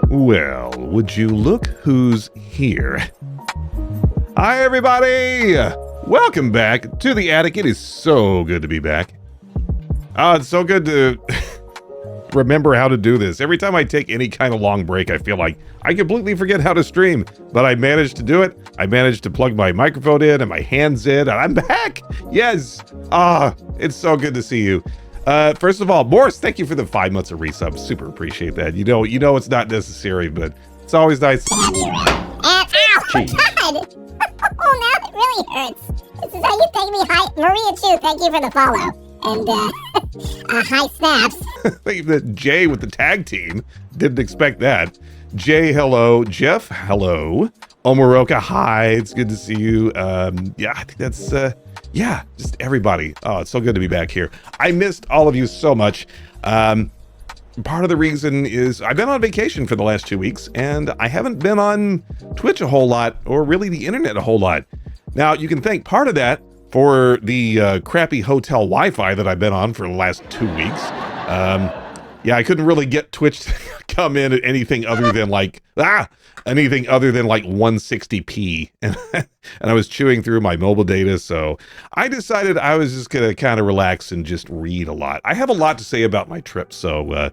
Well, would you look who's here? Hi, everybody! Welcome back to the attic. It is so good to be back. It's so good to remember how to do this. Every time I take any kind of long break, I feel like I completely forget how to stream, but I managed to do it. I managed to plug my microphone in and my hands in, and I'm back! Yes! It's so good to see you. First of all, Morris, thank you for the 5 months of resub. Super appreciate that. You know it's not necessary, but it's always nice. Jeez. God! Oh, now it really hurts. This is how you thank me. Hi, Maria Chu, thank you for the follow. And, hi, Snaps. Thank you for Jay with the tag team. Didn't expect that. Jay, hello. Jeff, hello. Omaroka, hi. It's good to see you. Yeah, I think that's, just everybody. Oh, it's so good to be back here. I missed all of you so much. Part of the reason is I've been on vacation for the last 2 weeks, and I haven't been on Twitch a whole lot, or really the internet a whole lot. Now, you can thank part of that for the crappy hotel Wi-Fi that I've been on for the last 2 weeks. Yeah, I couldn't really get Twitch to come in at anything other than like 160p, and I was chewing through my mobile data, so I decided I was just gonna kind of relax and just read a lot. I have a lot to say about my trip, so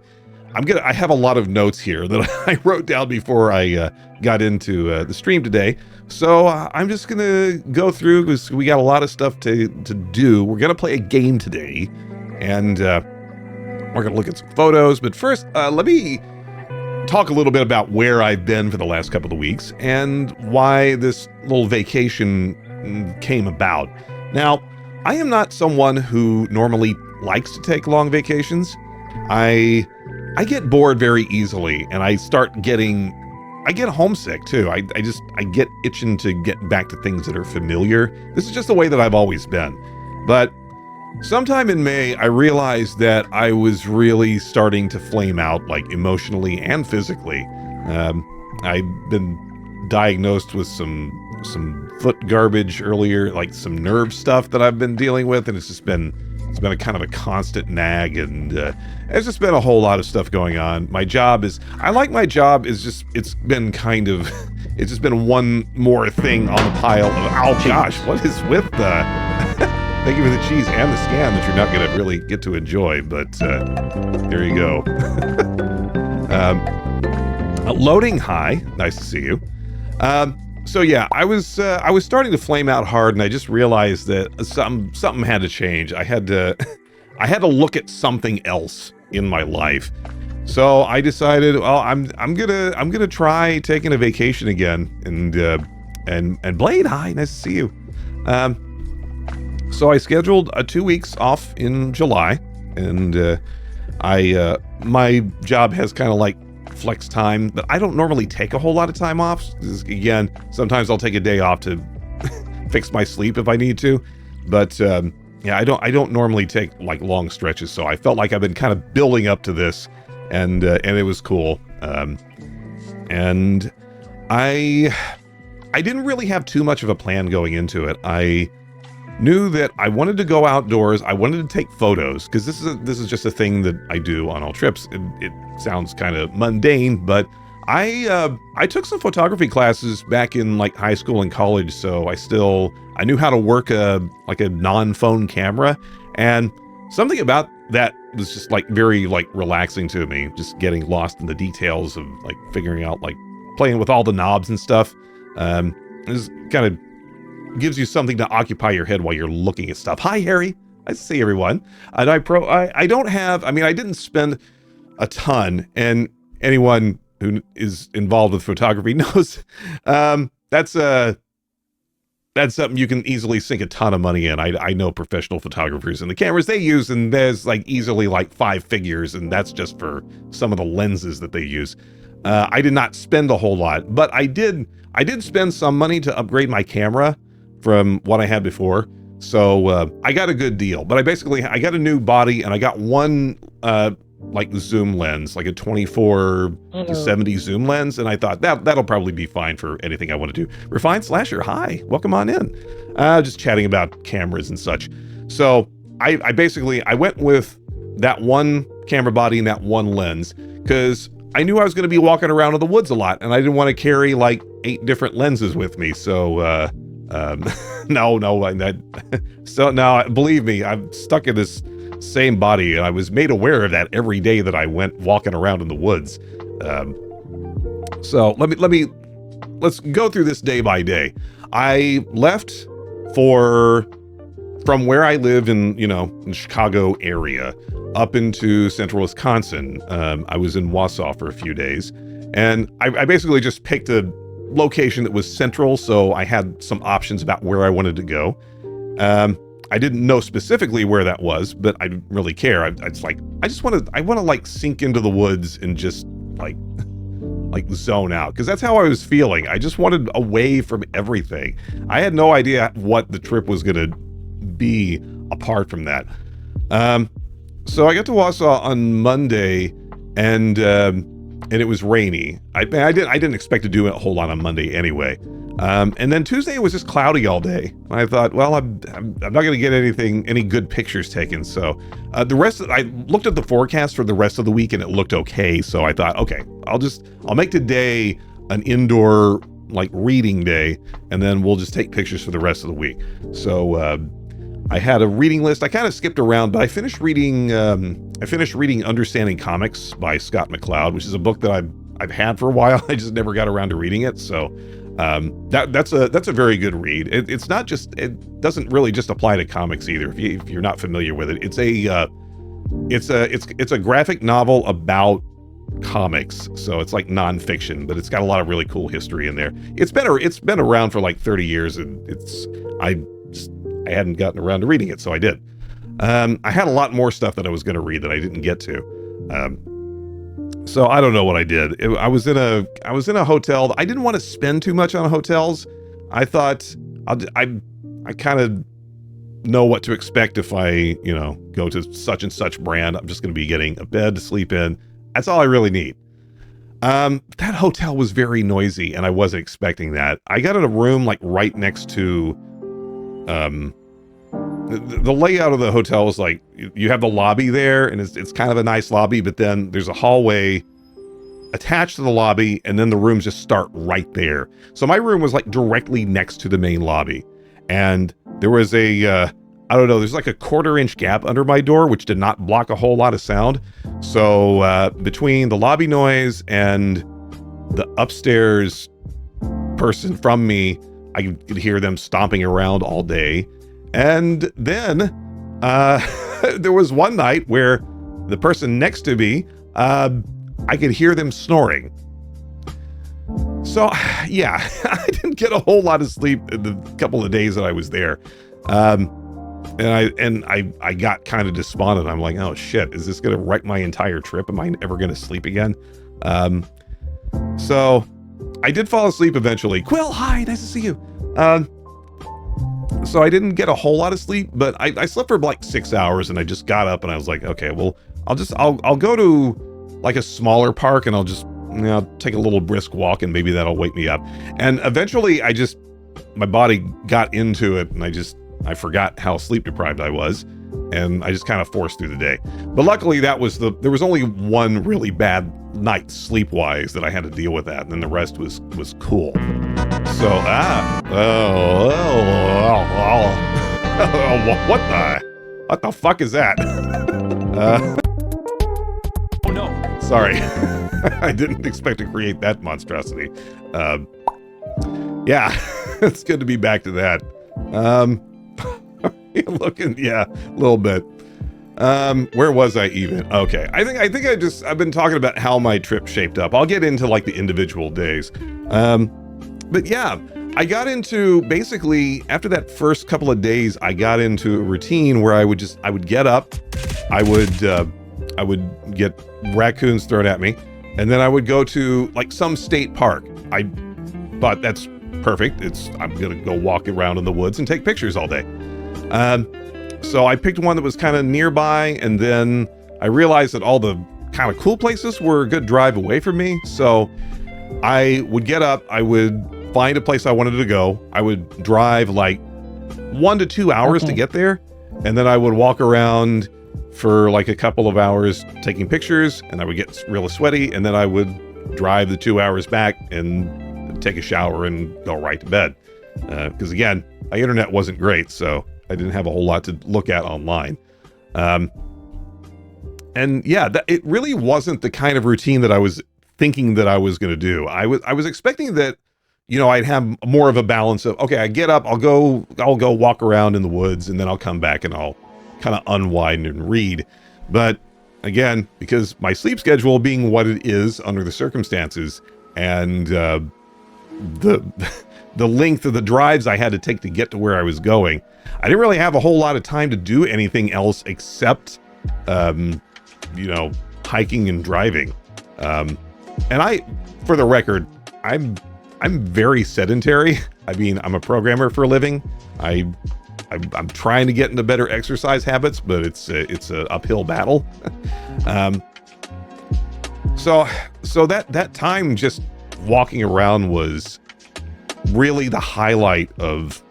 I have a lot of notes here that I wrote down before I got into the stream today. So I'm just gonna go through because we got a lot of stuff to do. We're gonna play a game today, and we're gonna look at some photos. But first, let me talk a little bit about where I've been for the last couple of weeks and why this little vacation came about. Now, I am not someone who normally likes to take long vacations. I get bored very easily, and I get homesick too. I get itching to get back to things that are familiar. This is just the way that I've always been. But sometime in May, I realized that I was really starting to flame out, like emotionally and physically. I've been diagnosed with some foot garbage earlier, like some nerve stuff that I've been dealing with, and it's been a kind of a constant nag, and there's just been a whole lot of stuff going on. I like my job. It's just been one more thing on the pile of, oh gosh, what is with the, thank you for the cheese and the scam that you're not going to really get to enjoy, but there you go. Loading, hi, nice to see you. So yeah, I was starting to flame out hard, and I just realized that something had to change. I had to look at something else in my life. So I decided, well, I'm gonna try taking a vacation again. And Blade, hi, nice to see you. So I scheduled 2 weeks off in July, and my job has kind of like flex time, but I don't normally take a whole lot of time off. Again, sometimes I'll take a day off to fix my sleep if I need to, but yeah, I don't normally take like long stretches, so I felt like I've been kind of building up to this, and it was cool. And I didn't really have too much of a plan going into it. I knew that I wanted to go outdoors. I wanted to take photos, because this is just a thing that I do on all trips. It sounds kind of mundane, but I took some photography classes back in like high school and college, so I knew how to work a non-phone camera, and something about that was just like very like relaxing to me, just getting lost in the details of like figuring out, like playing with all the knobs and stuff. It just kind of gives you something to occupy your head while you're looking at stuff. Hi, Harry. Nice to see everyone. And I didn't spend a ton, and anyone who is involved with photography knows that's something you can easily sink a ton of money in. I know professional photographers and the cameras they use, and there's like easily like 5 figures, and that's just for some of the lenses that they use. I did not spend a whole lot, but I did spend some money to upgrade my camera from what I had before. So I got a good deal, but I got a new body, and I got one like zoom lens, like a 24 to 70 zoom lens, and I thought that'll probably be fine for anything I want to do. Refined Slasher, hi, welcome on in. Just chatting about cameras and such. So I went with that one camera body and that one lens, because I knew I was going to be walking around in the woods a lot, and I didn't want to carry like 8 different lenses with me. So, so now, believe me, I'm stuck in this same body, and I was made aware of that every day that I went walking around in the woods. So let's go through this day by day. I left from where I live in the Chicago area up into central Wisconsin. I was in Wausau for a few days, and I basically just picked a location that was central, so I had some options about where I wanted to go. I didn't know specifically where that was, but I didn't really care. I want to like sink into the woods and just like zone out, because that's how I was feeling. I just wanted away from everything. I had no idea what the trip was going to be apart from that. So I got to Wausau on Monday, and it was rainy. I didn't expect to do a whole lot on Monday anyway. And then Tuesday it was just cloudy all day. I thought, well, I'm not going to get any good pictures taken. So I looked at the forecast for the rest of the week, and it looked okay. So I thought, okay, I'll make today an indoor like reading day, and then we'll just take pictures for the rest of the week. So I had a reading list. I kind of skipped around, but I finished reading Understanding Comics by Scott McCloud, which is a book that I've had for a while. I just never got around to reading it. So that's a very good read. It doesn't really just apply to comics either. If you're not familiar with it, it's a graphic novel about comics. So it's like nonfiction, but it's got a lot of really cool history in there. It's been around for like 30 years, and I hadn't gotten around to reading it, so I did. I had a lot more stuff that I was going to read that I didn't get to. So I don't know what I did. I was in a hotel. I didn't want to spend too much on hotels. I thought I kind of know what to expect if I, go to such and such brand. I'm just going to be getting a bed to sleep in. That's all I really need. That hotel was very noisy, and I wasn't expecting that. I got in a room like right next to, the layout of the hotel was like, you have the lobby there, and it's kind of a nice lobby, but then there's a hallway attached to the lobby, and then the rooms just start right there. So my room was like directly next to the main lobby, and there was there's like a 1/4-inch gap under my door, which did not block a whole lot of sound. So between the lobby noise and the upstairs person from me, I could hear them stomping around all day. And then there was one night where the person next to me, I could hear them snoring. So yeah, I didn't get a whole lot of sleep in the couple of days that I was there. And I got kind of despondent. I'm like, oh shit, is this going to wreck my entire trip? Am I ever going to sleep again? So I did fall asleep eventually. Quill, hi, nice to see you. So I didn't get a whole lot of sleep, but I slept for like 6 hours, and I just got up and I was like, okay, well, I'll go to like a smaller park, and I'll just, take a little brisk walk, and maybe that'll wake me up. And eventually my body got into it, and I forgot how sleep deprived I was, and I just kind of forced through the day. But luckily there was only one really bad night sleep-wise that I had to deal with that, and then the rest was cool. So, what the fuck is that? Oh no. Sorry. I didn't expect to create that monstrosity. Yeah, it's good to be back to that. Yeah, a little bit. Where was I even? Okay, I think I've been talking about how my trip shaped up. I'll get into like the individual days. But yeah, I got into, basically after that first couple of days, I got into a routine where I would get up, I would get raccoons thrown at me, and then I would go to like some state park. I thought that's perfect. I'm gonna go walk around in the woods and take pictures all day. So I picked one that was kind of nearby, and then I realized that all the kind of cool places were a good drive away from me. So I would get up, I would find a place I wanted to go. I would drive like 1 to 2 hours to get there, and then I would walk around for like a couple of hours taking pictures, and I would get really sweaty, and then I would drive the 2 hours back and take a shower and go right to bed. Because again, my internet wasn't great, so I didn't have a whole lot to look at online. And yeah, it really wasn't the kind of routine that I was thinking that I was going to do. I was expecting that, you know, I'd have more of a balance of, okay, I get up, I'll go walk around in the woods, and then I'll come back and I'll kind of unwind and read. But again, because my sleep schedule being what it is under the circumstances, and the length of the drives I had to take to get to where I was going, I didn't really have a whole lot of time to do anything else except, you know, hiking and driving. And for the record, I'm very sedentary. I mean, I'm a programmer for a living. I'm trying to get into better exercise habits, but it's a uphill battle. So that time just walking around was really the highlight of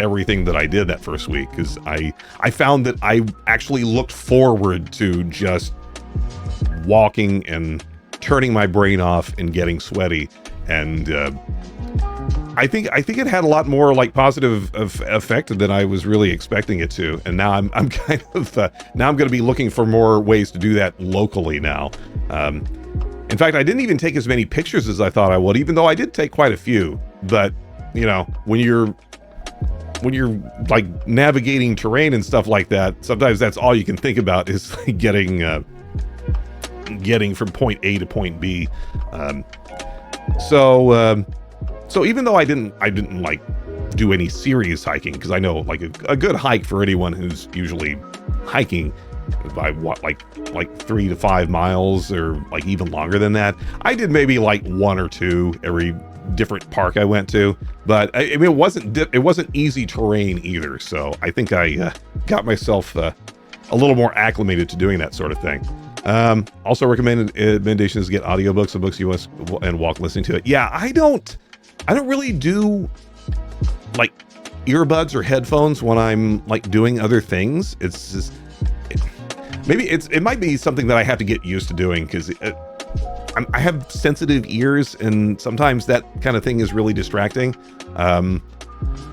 everything that I did that first week, because I found that I actually looked forward to just walking and turning my brain off and getting sweaty. And I think it had a lot more like positive effect than I was really expecting it to. And now I'm kind of now I'm going to be looking for more ways to do that locally now. In fact, I didn't even take as many pictures as I thought I would, even though I did take quite a few. But you know, when you're like navigating terrain and stuff like that, sometimes that's all you can think about is like getting from point A to point B. So even though I didn't like do any serious hiking, because I know like a good hike for anyone who's usually hiking by what, like 3 to 5 miles, or like even longer than that. I did maybe like 1 or 2 every different park I went to, but I mean, it wasn't easy terrain either. So I think I got myself a little more acclimated to doing that sort of thing. Also recommendations: get audiobooks of books you want and walk listening to it. Yeah, I don't really do like earbuds or headphones when I'm like doing other things. It's just it might be something that I have to get used to doing, because I have sensitive ears, and sometimes that kind of thing is really distracting.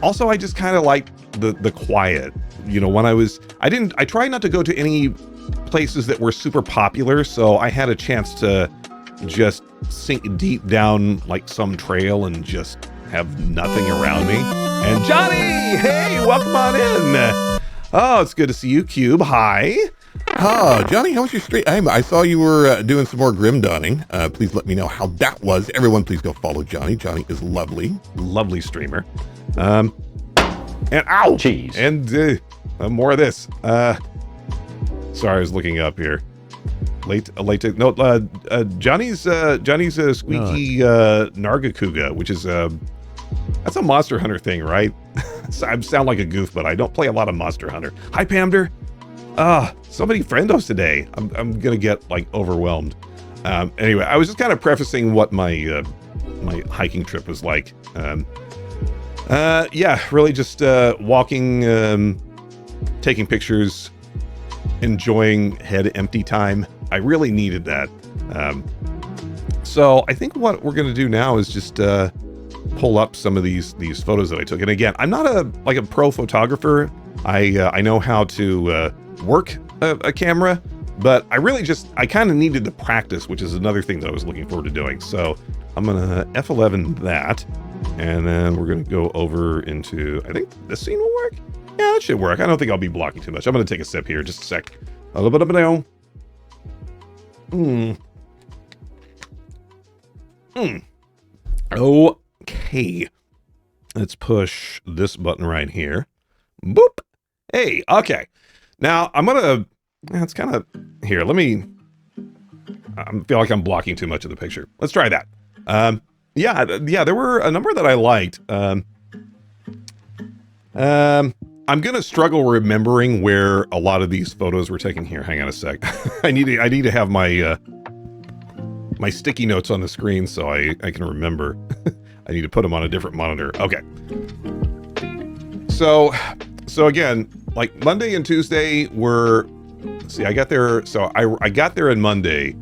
Also, I just kind of like the quiet. You know, when I tried not to go to any places that were super popular, so I had a chance to just sink deep down like some trail and just have nothing around me. And Johnny, hey, welcome on in. Oh, it's good to see you, Cube. Hi. Oh, Johnny, how was your stream? I saw you were doing some more grim dawning. Please let me know how that was. Everyone, please go follow Johnny. Johnny is lovely streamer. And ow, jeez, and more of this. Sorry, I was looking up here. Johnny's squeaky Nargacuga, which is that's a Monster Hunter thing, right? I sound like a goof, but I don't play a lot of Monster Hunter. Hi, Pamder. So many friendos today. I'm gonna get like overwhelmed. Anyway, I was just kind of prefacing what my my hiking trip was like. Yeah, really just walking, taking pictures, enjoying head empty time. I really needed that. So I think what we're gonna do now is just pull up some of these photos that I took. And again, I'm not a pro photographer. I know how to work a camera, but I kind of needed the practice, which is another thing that I was looking forward to doing. So I'm gonna F11 that, and then we're gonna go over into, I think this scene will work. Yeah, that should work. I don't think I'll be blocking too much. I'm gonna take a sip here, just a sec. A little bit of now. Okay, let's push this button right here. Boop. Hey, okay. Now I'm gonna, it's kind of, here, let me, I feel like I'm blocking too much of the picture. Let's try that. Yeah, there were a number that I liked. I'm gonna struggle remembering where a lot of these photos were taken here. Hang on a sec. I need to have my my sticky notes on the screen so I can remember. I need to put them on a different monitor. Okay. So again, like Monday and Tuesday were see, I got there. So I got there on Monday,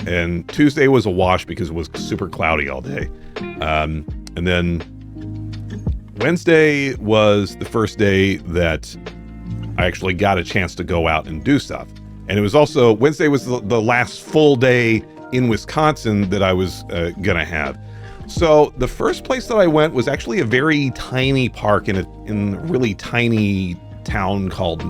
and Tuesday was a wash because it was super cloudy all day. And then Wednesday was the first day that I actually got a chance to go out and do stuff. And it was also, Wednesday was the last full day in Wisconsin that I was gonna have. So the first place that I went was actually a very tiny park in a really tiny town called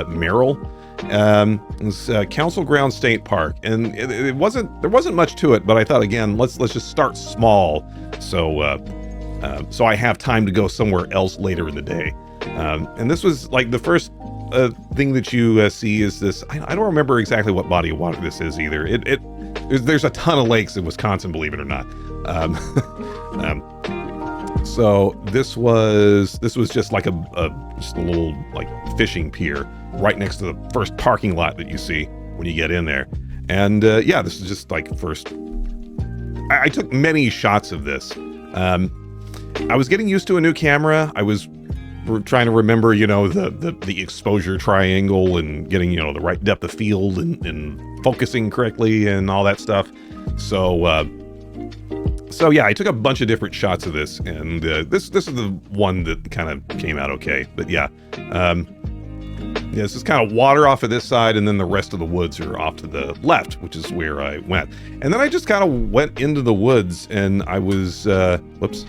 Merrill. It was Council Ground State Park, and there wasn't much to it, but I thought, again, let's just start small, so I have time to go somewhere else later in the day. And this was like the first thing that you see is this. I don't remember exactly what body of water this is either. There's a ton of lakes in Wisconsin, believe it or not. So this was just like just a little like fishing pier right next to the first parking lot that you see when you get in there. And yeah, this is just like first. I took many shots of this. I was getting used to a new camera. I was trying to remember, the exposure triangle and getting, the right depth of field and focusing correctly and all that stuff. So yeah, I took a bunch of different shots of this, and this is the one that kind of came out okay. But yeah, this is kind of water off of this side, and then the rest of the woods are off to the left, which is where I went. And then I just kind of went into the woods, and I was, whoops,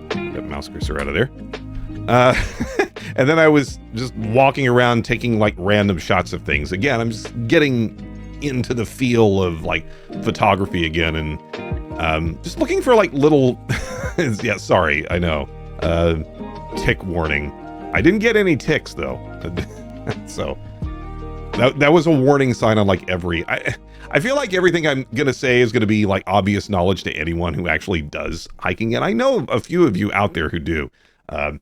got mouse cursor out of there. And then I was just walking around taking like random shots of things. Again, I'm just getting into the feel of like photography again, and just looking for like little, yeah, sorry, I know, tick warning. I didn't get any ticks though. So that was a warning sign on like I feel like everything I'm going to say is going to be like obvious knowledge to anyone who actually does hiking. And I know a few of you out there who do. But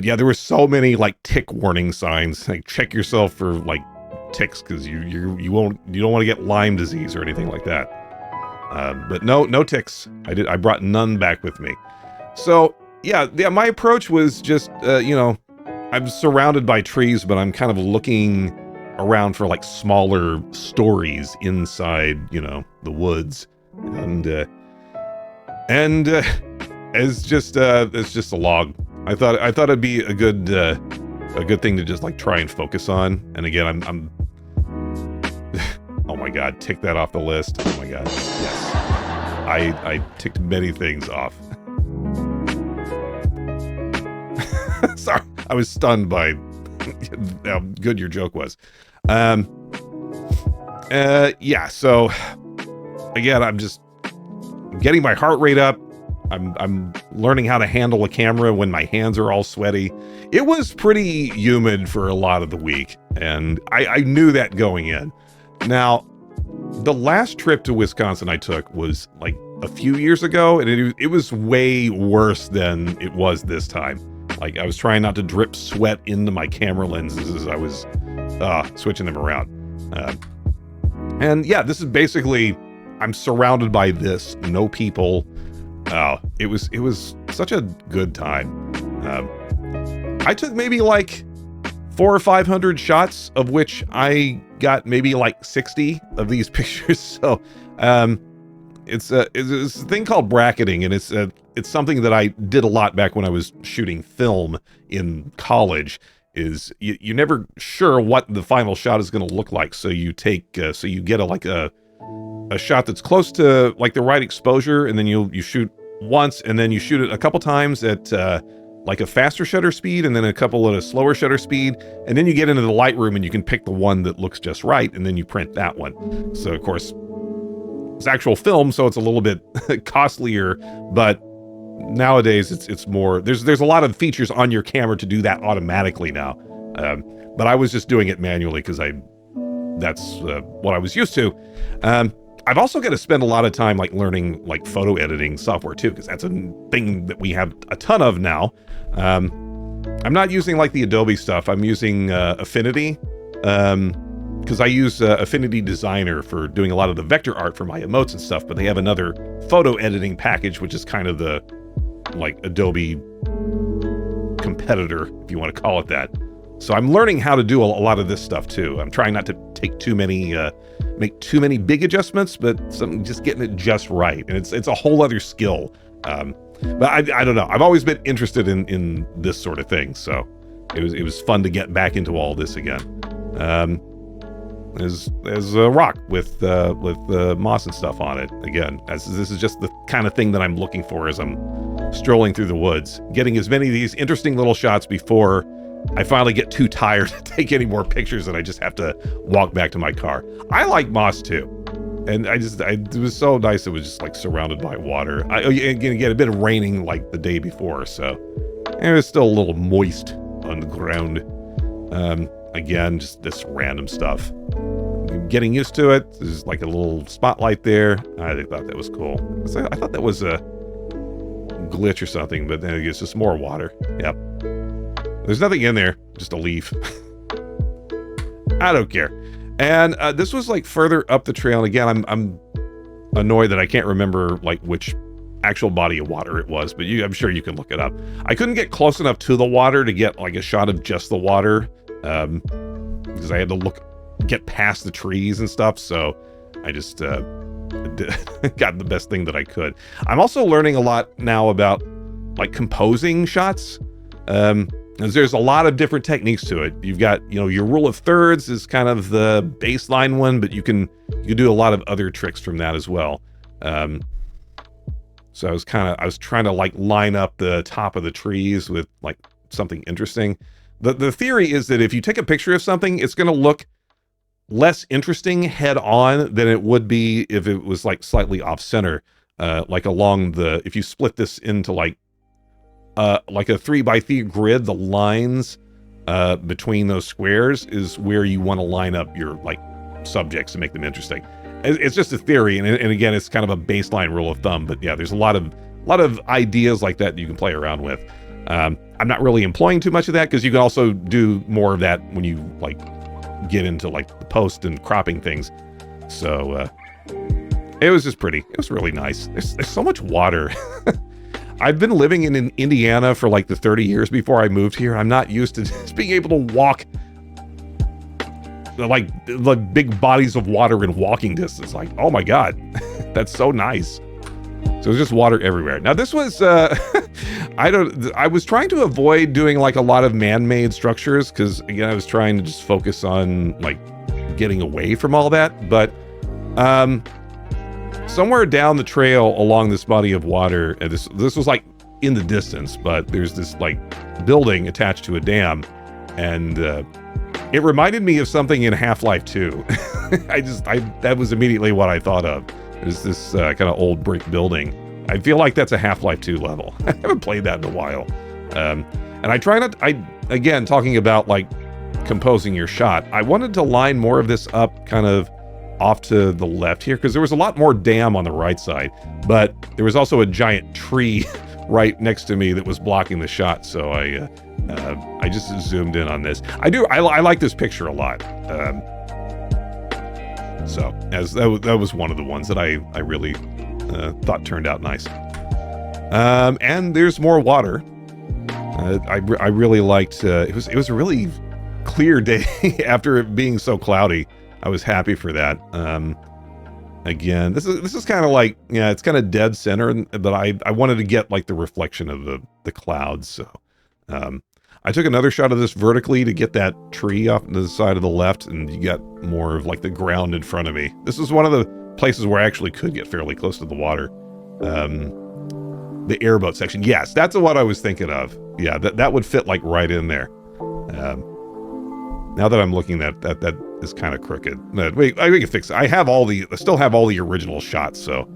yeah, there were so many like tick warning signs. Like check yourself for like ticks, because you don't want to get Lyme disease or anything like that. But no ticks. I brought none back with me. So yeah, my approach was just I'm surrounded by trees, but I'm kind of looking around for like smaller stories inside the woods, and it's just a log. I thought it'd be a good thing to just like try and focus on. And again, I'm oh my god, tick that off the list. Oh my god, yes, I ticked many things off. Sorry, I was stunned by how good your joke was. Yeah, so again, I'm just getting my heart rate up. I'm learning how to handle a camera when my hands are all sweaty. It was pretty humid for a lot of the week, and I knew that going in. Now, the last trip to Wisconsin I took was like a few years ago, and it was way worse than it was this time. Like, I was trying not to drip sweat into my camera lenses as I was switching them around. And yeah, this is basically, I'm surrounded by this, no people. It was such a good time. I took maybe like 400 or 500 shots, of which I got maybe like 60 of these pictures. So, it's a thing called bracketing, and it's something that I did a lot back when I was shooting film in college. Is you're never sure what the final shot is going to look like, so you take so you get a shot that's close to like the right exposure, and then you shoot once, and then you shoot it a couple times at like a faster shutter speed, and then a couple at a slower shutter speed, and then you get into the Lightroom and you can pick the one that looks just right, and then you print that one. So of course it's actual film, so it's a little bit costlier, but nowadays it's more, there's a lot of features on your camera to do that automatically now. But I was just doing it manually because that's what I was used to. I've also got to spend a lot of time like learning like photo editing software too, because that's a thing that we have a ton of now. I'm not using like the Adobe stuff. I'm using Affinity, because I use Affinity Designer for doing a lot of the vector art for my emotes and stuff, but they have another photo editing package, which is kind of the like Adobe competitor, if you want to call it that. So I'm learning how to do a lot of this stuff too. I'm trying not to take too many, make too many big adjustments, but just getting it just right. And it's a whole other skill. But I don't know. I've always been interested in this sort of thing. So it was fun to get back into all this again. There's a rock with moss and stuff on it. Again, this is just the kind of thing that I'm looking for as I'm strolling through the woods, getting as many of these interesting little shots before I finally get too tired to take any more pictures and I just have to walk back to my car. I like moss too. And it was so nice. It was just like surrounded by water. Again, it had been raining like the day before, so it was still a little moist on the ground. Again, just this random stuff. Getting used to it. There's like a little spotlight there. I thought that was cool. I thought that was a glitch or something, but then it's just more water. Yep. There's nothing in there, just a leaf. I don't care. And this was like further up the trail. And again, I'm annoyed that I can't remember like which actual body of water it was, but I'm sure you can look it up. I couldn't get close enough to the water to get like a shot of just the water, because I had to get past the trees and stuff. So I just got the best thing that I could. I'm also learning a lot now about like composing shots. There's a lot of different techniques to it. You've got, your rule of thirds is kind of the baseline one, but you can do a lot of other tricks from that as well. So I was trying to like line up the top of the trees with like something interesting. The theory is that if you take a picture of something, it's going to look less interesting head on than it would be if it was like slightly off center, like along if you split this into like a 3x3 grid, the lines between those squares is where you want to line up your like subjects to make them interesting. It's just a theory, and again, it's kind of a baseline rule of thumb. But yeah, there's a lot of ideas like that you can play around with. I'm not really employing too much of that because you can also do more of that when you like get into like the post and cropping things. So it was just pretty. It was really nice. There's so much water. I've been living in Indiana for like the 30 years before I moved here. I'm not used to just being able to walk like big bodies of water in walking distance. Like, oh my God, that's so nice. So there's just water everywhere. Now this was, I was trying to avoid doing like a lot of man-made structures because again, I was trying to just focus on like getting away from all that. But somewhere down the trail along this body of water, and this was like in the distance, but there's this like building attached to a dam, and it reminded me of something in Half-Life 2. That was immediately what I thought of. There's this kind of old brick building. I feel like that's a Half-Life 2 level. I haven't played that in a while. And I try not, again, talking about like composing your shot, I wanted to line more of this up kind of off to the left here, because there was a lot more dam on the right side, but there was also a giant tree right next to me that was blocking the shot. So I just zoomed in on this. I like this picture a lot. So as that was one of the ones that I really thought turned out nice. And there's more water. I really liked. It was a really clear day after it being so cloudy. I was happy for that. Again, this is kind of like, yeah, it's kind of dead center, but I wanted to get like the reflection of the clouds. So I took another shot of this vertically to get that tree off to the side of the left, and you got more of like the ground in front of me. This is one of the places where I actually could get fairly close to the water. The airboat section. Yes, that's what I was thinking of. Yeah, that would fit like right in there. Now that I'm looking at that is kind of crooked. Wait, we can fix it. I still have all the original shots. So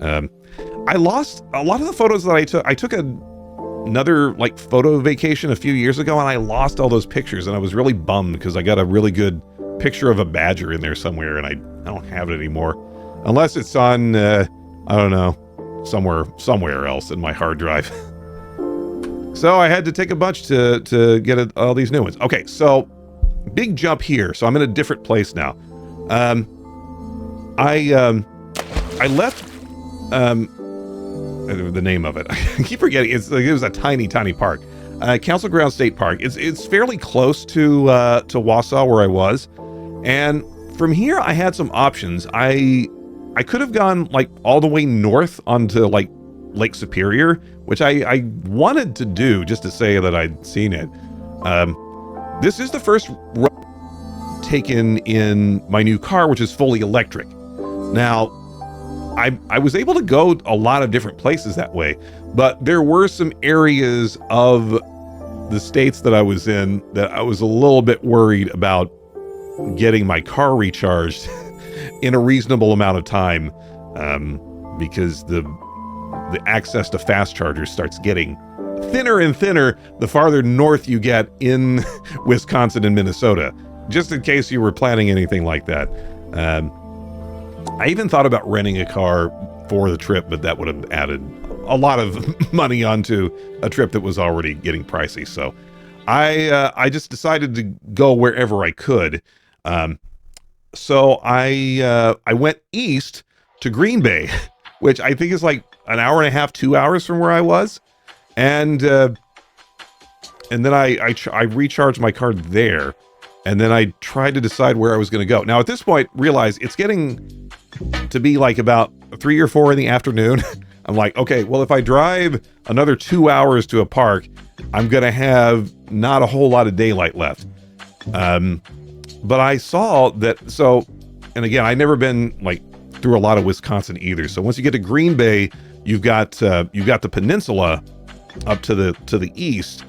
I lost a lot of the photos that I took. I took another like photo vacation a few years ago, and I lost all those pictures, and I was really bummed because I got a really good picture of a badger in there somewhere, and I don't have it anymore, unless it's on I don't know, somewhere else in my hard drive. So I had to take a bunch to get all these new ones. Okay, so big jump here. So I'm in a different place now. I left the name of it. I keep forgetting. It was a tiny park. Council Grounds State Park. It's fairly close to Wausau where I was, and from here I had some options. I could have gone like all the way north onto like Lake Superior, which I wanted to do just to say that I'd seen it. This is the first road taken in my new car, which is fully electric. Now, I was able to go a lot of different places that way, but there were some areas of the states that I was in that I was a little bit worried about getting my car recharged in a reasonable amount of time, because the access to fast chargers starts getting thinner and thinner the farther north you get in Wisconsin and Minnesota, just in case you were planning anything like that. I even thought about renting a car for the trip, but that would have added a lot of money onto a trip that was already getting pricey. So I just decided to go wherever I could. So I went east to Green Bay, which I think is like an hour and a half, 2 hours from where I was. And then I recharged my car there, and then I tried to decide where I was going to go. Now at this point, realize it's getting to be like about 3 or 4 in the afternoon. I'm like, okay, well, if I drive another 2 hours to a park, I'm going to have not a whole lot of daylight left. But I saw that, so, and again, I've never been like through a lot of Wisconsin either. So once you get to Green Bay, you've got the peninsula up to the east,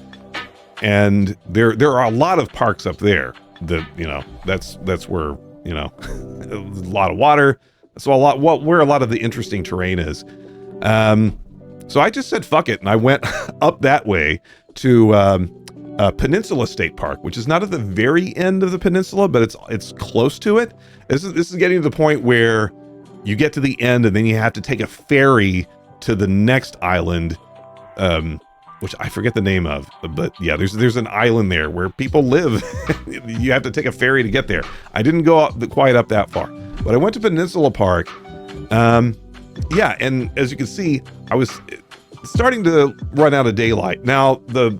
and there are a lot of parks up there that, you know, that's where, you know, a lot of water. So where a lot of the interesting terrain is. So I just said, fuck it. And I went up that way to, Peninsula State Park, which is not at the very end of the peninsula, but it's close to it. This is getting to the point where you get to the end and then you have to take a ferry to the next island, which I forget the name of, but yeah, there's an island there where people live. You have to take a ferry to get there. I didn't go quite up that far, but I went to Peninsula Park. Yeah, and as you can see, I was starting to run out of daylight. Now the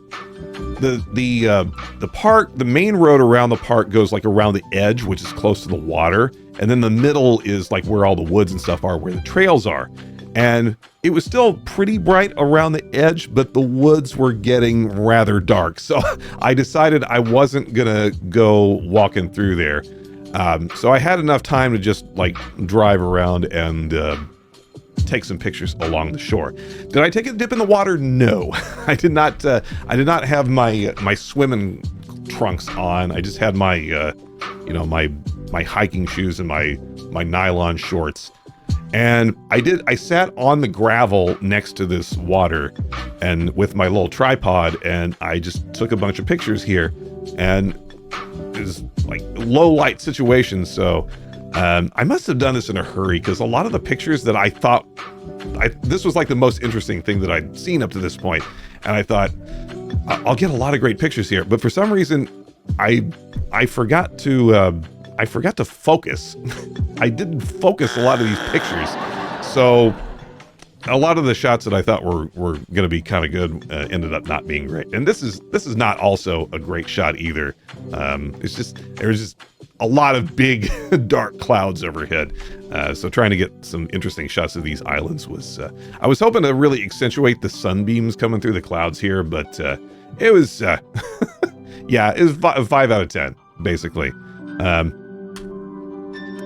park, the main road around the park goes like around the edge, which is close to the water, and then the middle is like where all the woods and stuff are, where the trails are. And it was still pretty bright around the edge, but the woods were getting rather dark. So I decided I wasn't gonna go walking through there. So I had enough time to just like drive around and take some pictures along the shore. Did I take a dip in the water? No, I did not. I did not have my swimming trunks on. I just had my you know, my hiking shoes and my nylon shorts. And I sat on the gravel next to this water and with my little tripod, and I just took a bunch of pictures here, and it was like low light situation. So I must have done this in a hurry, because a lot of the pictures that I thought, this was like the most interesting thing that I'd seen up to this point. And I thought, I'll get a lot of great pictures here. But for some reason, I forgot to focus. I didn't focus a lot of these pictures. So a lot of the shots that I thought were going to be kind of good ended up not being great. And this is not also a great shot either. There's just a lot of big dark clouds overhead. So trying to get some interesting shots of these islands was, I was hoping to really accentuate the sunbeams coming through the clouds here, but it was, yeah, it was 5 out of 10, basically.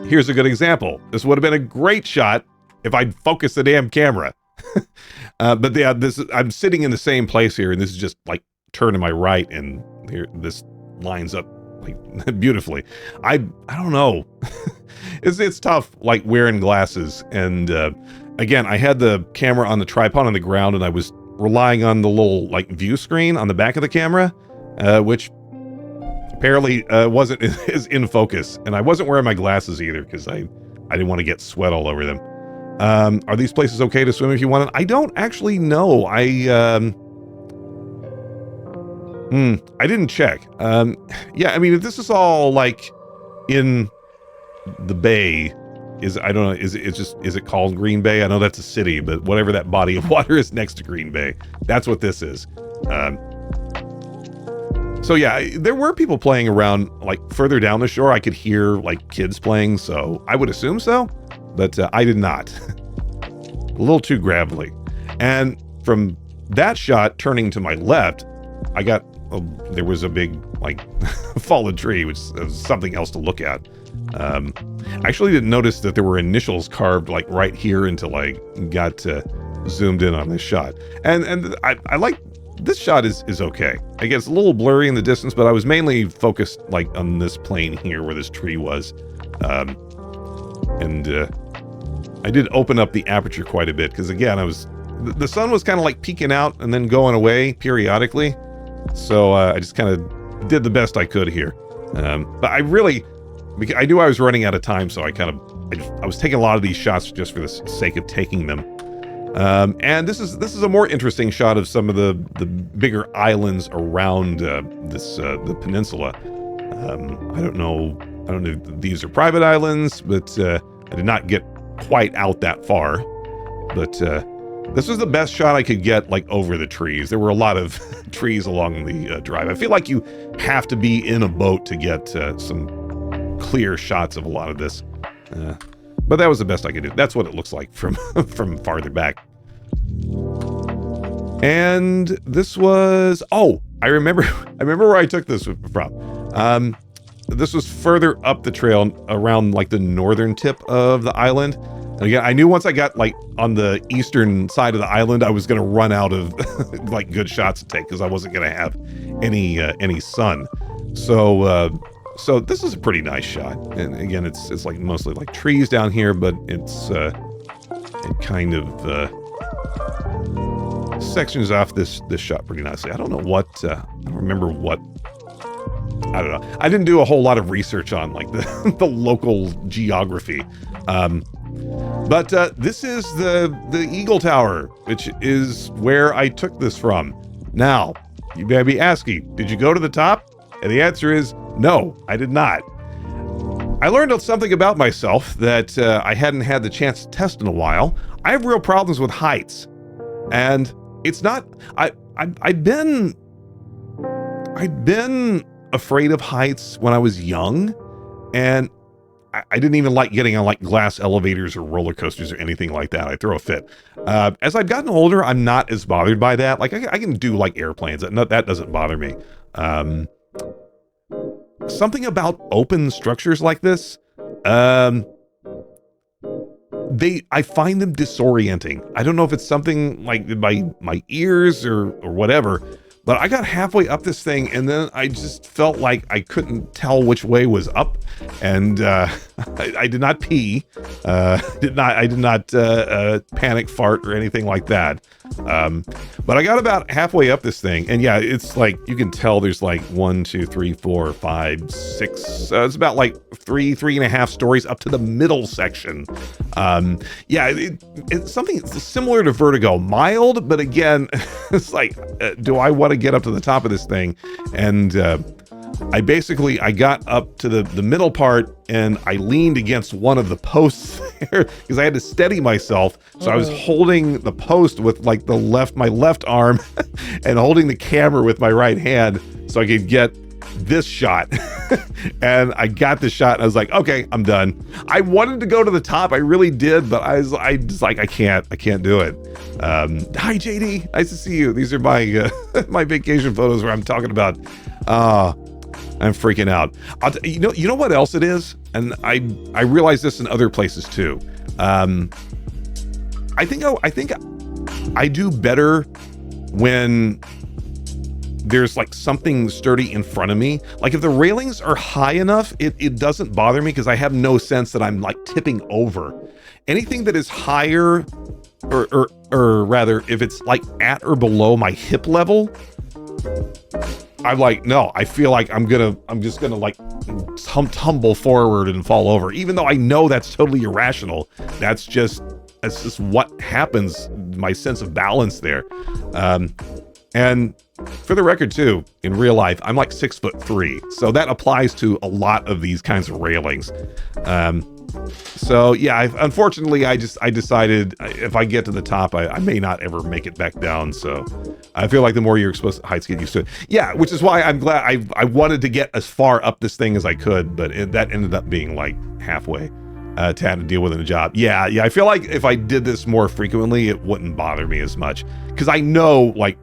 Here's a good example. This would have been a great shot if I'd focused the damn camera. But yeah, I'm sitting in the same place here, and this is just like turn to my right, and here this lines up like beautifully. I don't know. It's tough, like wearing glasses. And again, I had the camera on the tripod on the ground, and I was relying on the little like view screen on the back of the camera, which apparently wasn't as in focus. And I wasn't wearing my glasses either, because I didn't want to get sweat all over them. Are these places okay to swim if you want? I don't actually know. I didn't check. Yeah, I mean, if this is all like in the bay, I don't know, is it called Green Bay? I know that's a city, but whatever that body of water is next to Green Bay, that's what this is. So yeah, there were people playing around, like further down the shore. I could hear like kids playing, so I would assume so, but I did not. A little too gravelly. And from that shot turning to my left, I got, there was a big like fallen tree, which is something else to look at. I actually didn't notice that there were initials carved like right here until I got zoomed in on this shot. And I like, this shot is okay. I guess a little blurry in the distance, but I was mainly focused like on this plane here where this tree was. I did open up the aperture quite a bit because again, the sun was kind of like peeking out and then going away periodically. So I just kind of did the best I could here. But I knew I was running out of time, so I was taking a lot of these shots just for the sake of taking them. And this is a more interesting shot of some of the bigger islands around the peninsula. I don't know if these are private islands, but I did not get quite out that far. But this was the best shot I could get, like over the trees. There were a lot of trees along the drive. I feel like you have to be in a boat to get some clear shots of a lot of this. But that was the best I could do. That's what it looks like from farther back. And this was, I remember where I took this from. This was further up the trail around like the northern tip of the island. And again, I knew once I got like on the eastern side of the island, I was going to run out of like good shots to take because I wasn't going to have any sun. So this is a pretty nice shot. And again, it's like mostly like trees down here, but it kind of sections off this shot pretty nicely. I don't know what, I don't remember what, I don't know. I didn't do a whole lot of research on like the local geography. But this is the Eagle Tower, which is where I took this from. Now, you may be asking, did you go to the top? And the answer is no, I did not. I learned something about myself that I hadn't had the chance to test in a while. I have real problems with heights. And it's not, I'd been afraid of heights when I was young, and I didn't even like getting on like glass elevators or roller coasters or anything like that. I throw a fit. As I've gotten older, I'm not as bothered by that. Like I can do like airplanes. That doesn't bother me. Something about open structures like this, I find them disorienting. I don't know if it's something like my ears or whatever, but I got halfway up this thing and then I just felt like I couldn't tell which way was up, and I did not pee, I did not panic fart or anything like that. But I got about halfway up this thing, and yeah, it's like you can tell there's like 1, 2, 3, 4, 5, 6. It's about like 3.5 stories up to the middle section. Yeah, it's something similar to Vertigo, mild, but again, it's like, do I want to get up to the top of this thing? And I got up to the middle part and I leaned against one of the posts there because I had to steady myself. So I was holding the post with like my left arm and holding the camera with my right hand so I could get this shot. And I got the shot and I was like, okay, I'm done. I wanted to go to the top. I really did, but I was like, I can't do it. Hi JD, nice to see you. These are my my vacation photos where I'm talking about I'm freaking out. You know what else it is? And I realize this in other places too. I think I do better when there's like something sturdy in front of me. Like if the railings are high enough, it doesn't bother me because I have no sense that I'm like tipping over. Anything that is higher, or rather, if it's like at or below my hip level, I'm like, no, I feel like I'm just gonna like tumble forward and fall over, even though I know that's totally irrational. That's just what happens, my sense of balance there. And for the record too, in real life, I'm like 6'3", so that applies to a lot of these kinds of railings. So yeah, unfortunately, I decided if I get to the top, I may not ever make it back down. So I feel like the more you're exposed to heights, get used to it. Yeah, which is why I'm glad I wanted to get as far up this thing as I could, but that ended up being like halfway to have to deal with in a job. Yeah, I feel like if I did this more frequently, it wouldn't bother me as much because I know, like,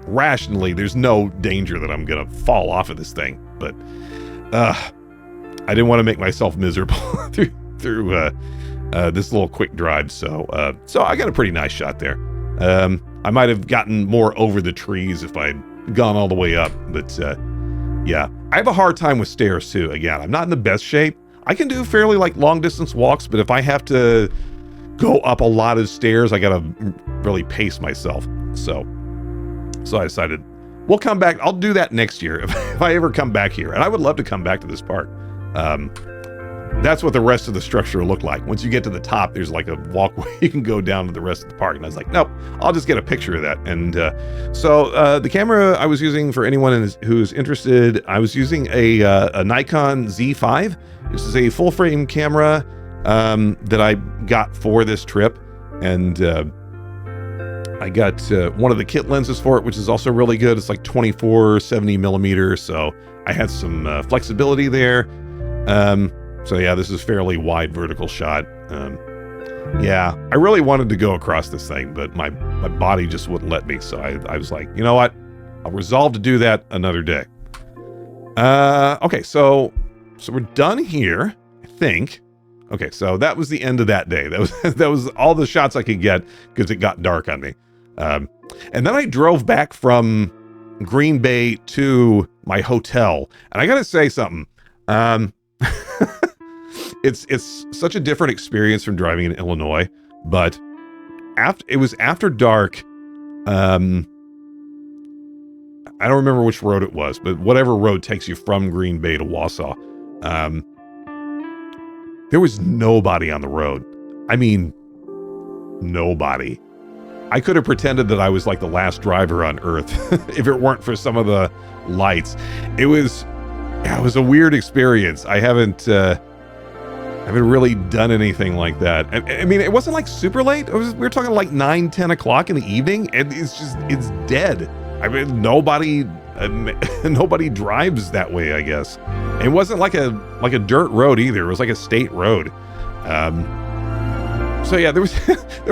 rationally, there's no danger that I'm gonna fall off of this thing. But I didn't want to make myself miserable through this little quick drive, so I got a pretty nice shot there. I might have gotten more over the trees if I'd gone all the way up, but yeah, I have a hard time with stairs too. Again, I'm not in the best shape. I can do fairly like long distance walks, but if I have to go up a lot of stairs, I gotta really pace myself. So I decided we'll come back. I'll do that next year if I ever come back here, and I would love to come back to this park. That's what the rest of the structure looked like. Once you get to the top, there's like a walkway you can go down to the rest of the park. And I was like, nope, I'll just get a picture of that. And so the camera I was using, for anyone who's interested, I was using a Nikon Z5. This is a full frame camera that I got for this trip. And I got one of the kit lenses for it, which is also really good. It's like 24-70 millimeter. So I had some flexibility there. So yeah, this is fairly wide vertical shot. Yeah, I really wanted to go across this thing, but my body just wouldn't let me. So I was like, you know what? I'll resolve to do that another day. Okay, so we're done here, I think. Okay, so that was the end of that day. That was all the shots I could get because it got dark on me. And then I drove back from Green Bay to my hotel, and I gotta say something. It's such a different experience from driving in Illinois, but it was after dark. I don't remember which road it was, but whatever road takes you from Green Bay to Wausau, there was nobody on the road. I mean, nobody. I could have pretended that I was like the last driver on Earth if it weren't for some of the lights. It was a weird experience. I haven't really done anything like that. I mean, it wasn't like super late. We were talking like 9-10 o'clock in the evening, and it's dead. I mean, nobody drives that way, I guess. It wasn't like a dirt road either. It was like a state road. So yeah, there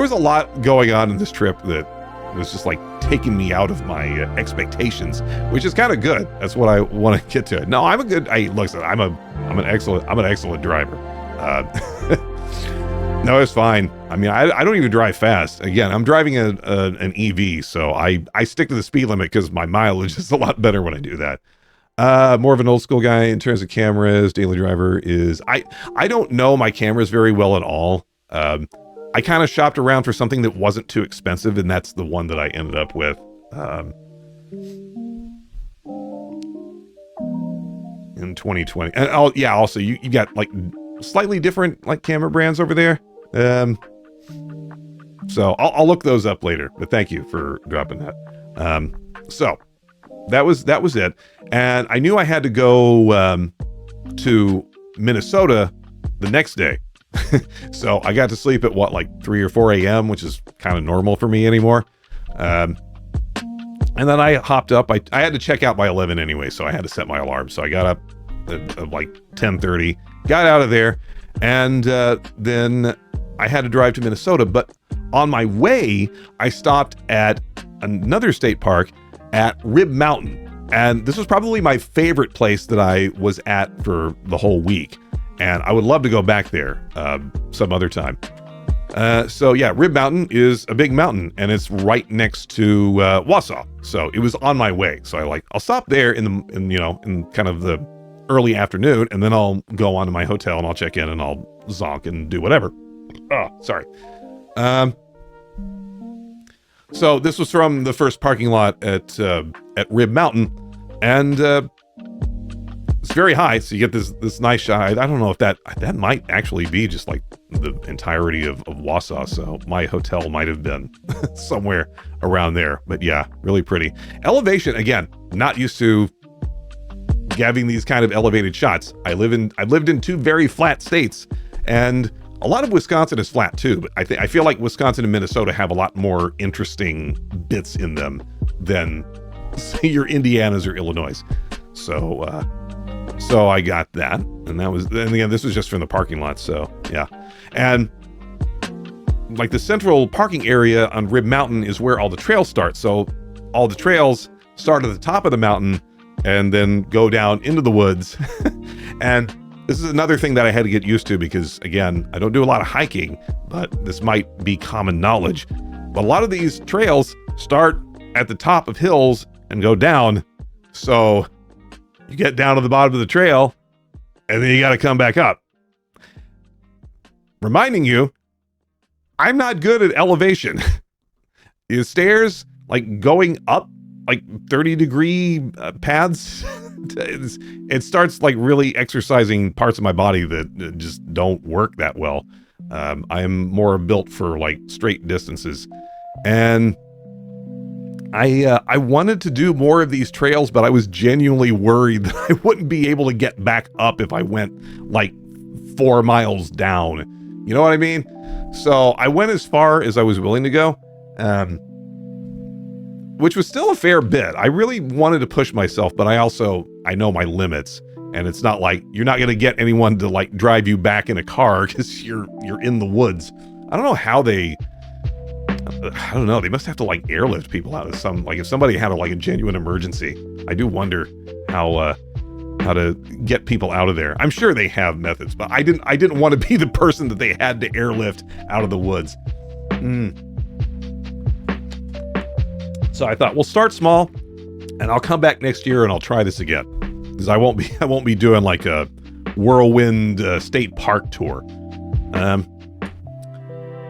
was a lot going on in this trip that was just like taking me out of my expectations, which is kind of good. That's what I want to get to. No, I'm an excellent driver. No, it's fine. I mean, I don't even drive fast. Again, I'm driving an EV, so I stick to the speed limit because my mileage is a lot better when I do that. More of an old school guy in terms of cameras. Daily driver is, I don't know my cameras very well at all. I kind of shopped around for something that wasn't too expensive, and that's the one that I ended up with. In 2020. And also you got like slightly different like camera brands over there. So I'll look those up later, but thank you for dropping that. So that was it. And I knew I had to go to Minnesota the next day. So I got to sleep at like 3 or 4 a.m., which is kind of normal for me anymore. And then I hopped up. I had to check out by 11 anyway, so I had to set my alarm. So I got up at like 10:30, got out of there, and then I had to drive to Minnesota. But on my way, I stopped at another state park at Rib Mountain. And this was probably my favorite place that I was at for the whole week. And I would love to go back there some other time. So yeah, Rib Mountain is a big mountain, and it's right next to Wausau. So it was on my way. So I'll stop there in kind of the early afternoon, and then I'll go on to my hotel and I'll check in and I'll zonk and do whatever. Oh, sorry. So this was from the first parking lot at Rib Mountain, and it's very high, so you get this nice shot. I don't know if that might actually be just like the entirety of Wausau, so my hotel might have been somewhere around there. But yeah, really pretty. Elevation, again, not used to having these kind of elevated shots. I've lived in two very flat states, And a lot of Wisconsin is flat too, but I feel like Wisconsin and Minnesota have a lot more interesting bits in them than, say, your Indianas or Illinois. So I got that, and again, this was just from the parking lot. So yeah, and like the central parking area on Rib Mountain is where all the trails start. So all the trails start at the top of the mountain and then go down into the woods. And this is another thing that I had to get used to because, again, I don't do a lot of hiking, but this might be common knowledge. But a lot of these trails start at the top of hills and go down. So you get down to the bottom of the trail and then you got to come back up. Reminding you, I'm not good at elevation. The stairs, like going up like 30-degree paths, it starts like really exercising parts of my body that just don't work that well. I am more built for like straight distances. And I wanted to do more of these trails, but I was genuinely worried that I wouldn't be able to get back up if I went like 4 miles down. You know what I mean? So I went as far as I was willing to go, which was still a fair bit. I really wanted to push myself, but I know my limits, and it's not like you're not going to get anyone to like drive you back in a car because you're in the woods. I don't know how they must have to like airlift people out of some, like if somebody had a genuine emergency. I do wonder how to get people out of there. I'm sure they have methods, but I didn't want to be the person that they had to airlift out of the woods. So I thought we'll start small, and I'll come back next year and I'll try this again, because I won't be doing like a whirlwind state park tour.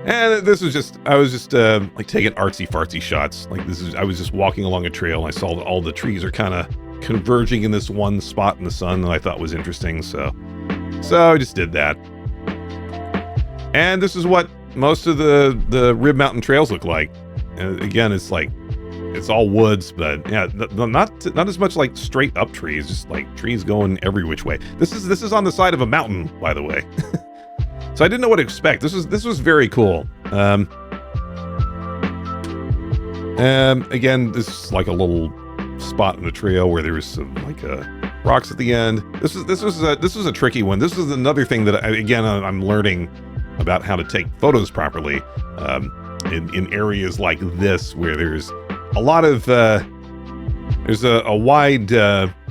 And this was I was just like taking artsy fartsy shots. I was just walking along a trail and I saw that all the trees are kind of converging in this one spot in the sun that I thought was interesting. So I just did that. And this is what most of the Rib Mountain trails look like. And again, it's all woods, but yeah, not as much like straight up trees, just like trees going every which way. This is on the side of a mountain, by the way. So I didn't know what to expect. This was very cool. Again, this is like a little spot in the trail where there was some rocks at the end. This was a tricky one. This is another thing that I'm learning about how to take photos properly in areas like this where there's a lot of there's a wide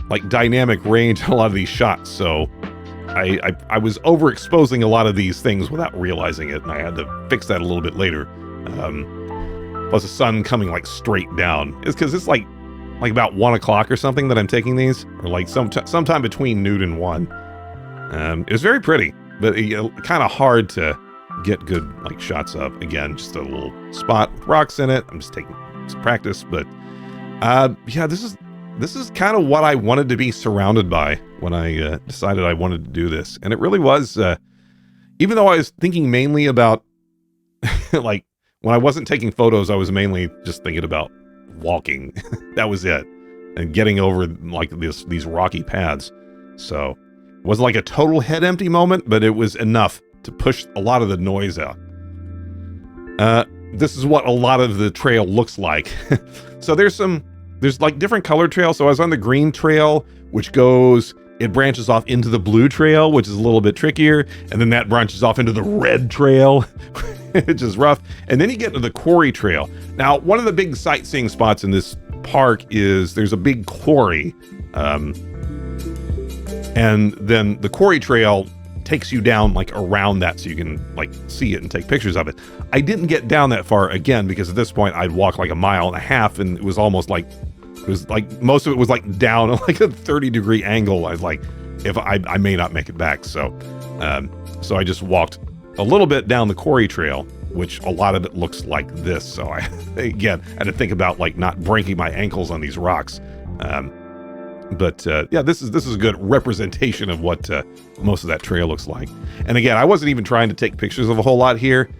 like dynamic range in a lot of these shots. So I was overexposing a lot of these things without realizing it, and I had to fix that a little bit later. Plus the sun coming like straight down. It's because it's like about 1 o'clock or something that I'm taking these, or like sometime between noon and 1. It was very pretty, but kind of hard to get good like shots of. Again, just a little spot with rocks in it. I'm just taking some practice, but yeah, this is kind of what I wanted to be surrounded by when I decided I wanted to do this. And it really was, even though I was thinking mainly about, like, when I wasn't taking photos, I was mainly just thinking about walking. That was it. And getting over, like, these rocky paths. So, it wasn't like a total head empty moment, but it was enough to push a lot of the noise out. This is what a lot of the trail looks like. So there's like different colored trails. So I was on the green trail, which it branches off into the blue trail, which is a little bit trickier. And then that branches off into the red trail, which is rough. And then you get to the quarry trail. Now, one of the big sightseeing spots in this park is there's a big quarry. And then the quarry trail takes you down like around that so you can like see it and take pictures of it. I didn't get down that far again because at this point I'd walk like 1.5 miles and it was almost like, most of it was like down like a 30-degree angle. I was like, if I may not make it back. So I just walked a little bit down the quarry trail, which a lot of it looks like this. So I had to think about like not breaking my ankles on these rocks. But yeah, this is a good representation of what most of that trail looks like. And again, I wasn't even trying to take pictures of a whole lot here.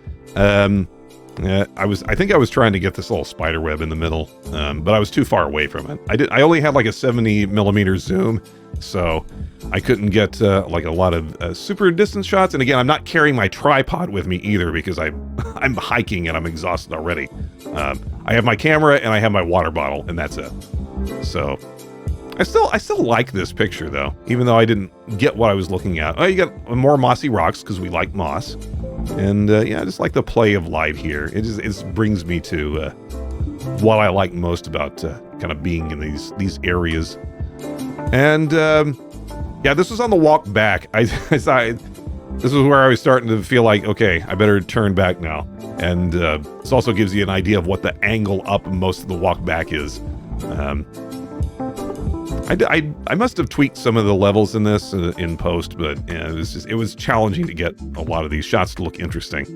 I think I was trying to get this little spider web in the middle, but I was too far away from it. I only had like a 70 millimeter zoom, so I couldn't get like a lot of super distance shots. And again, I'm not carrying my tripod with me either because I'm hiking and I'm exhausted already. I have my camera and I have my water bottle, and that's it. So I still like this picture though, even though I didn't get what I was looking at. Oh, you got more mossy rocks because we like moss. And yeah, I just like the play of light here. It brings me to what I like most about kind of being in these areas. And yeah, this was on the walk back. I this is where I was starting to feel like, okay, I better turn back now. And this also gives you an idea of what the angle up most of the walk back is. I must have tweaked some of the levels in this in post, but yeah, it was challenging to get a lot of these shots to look interesting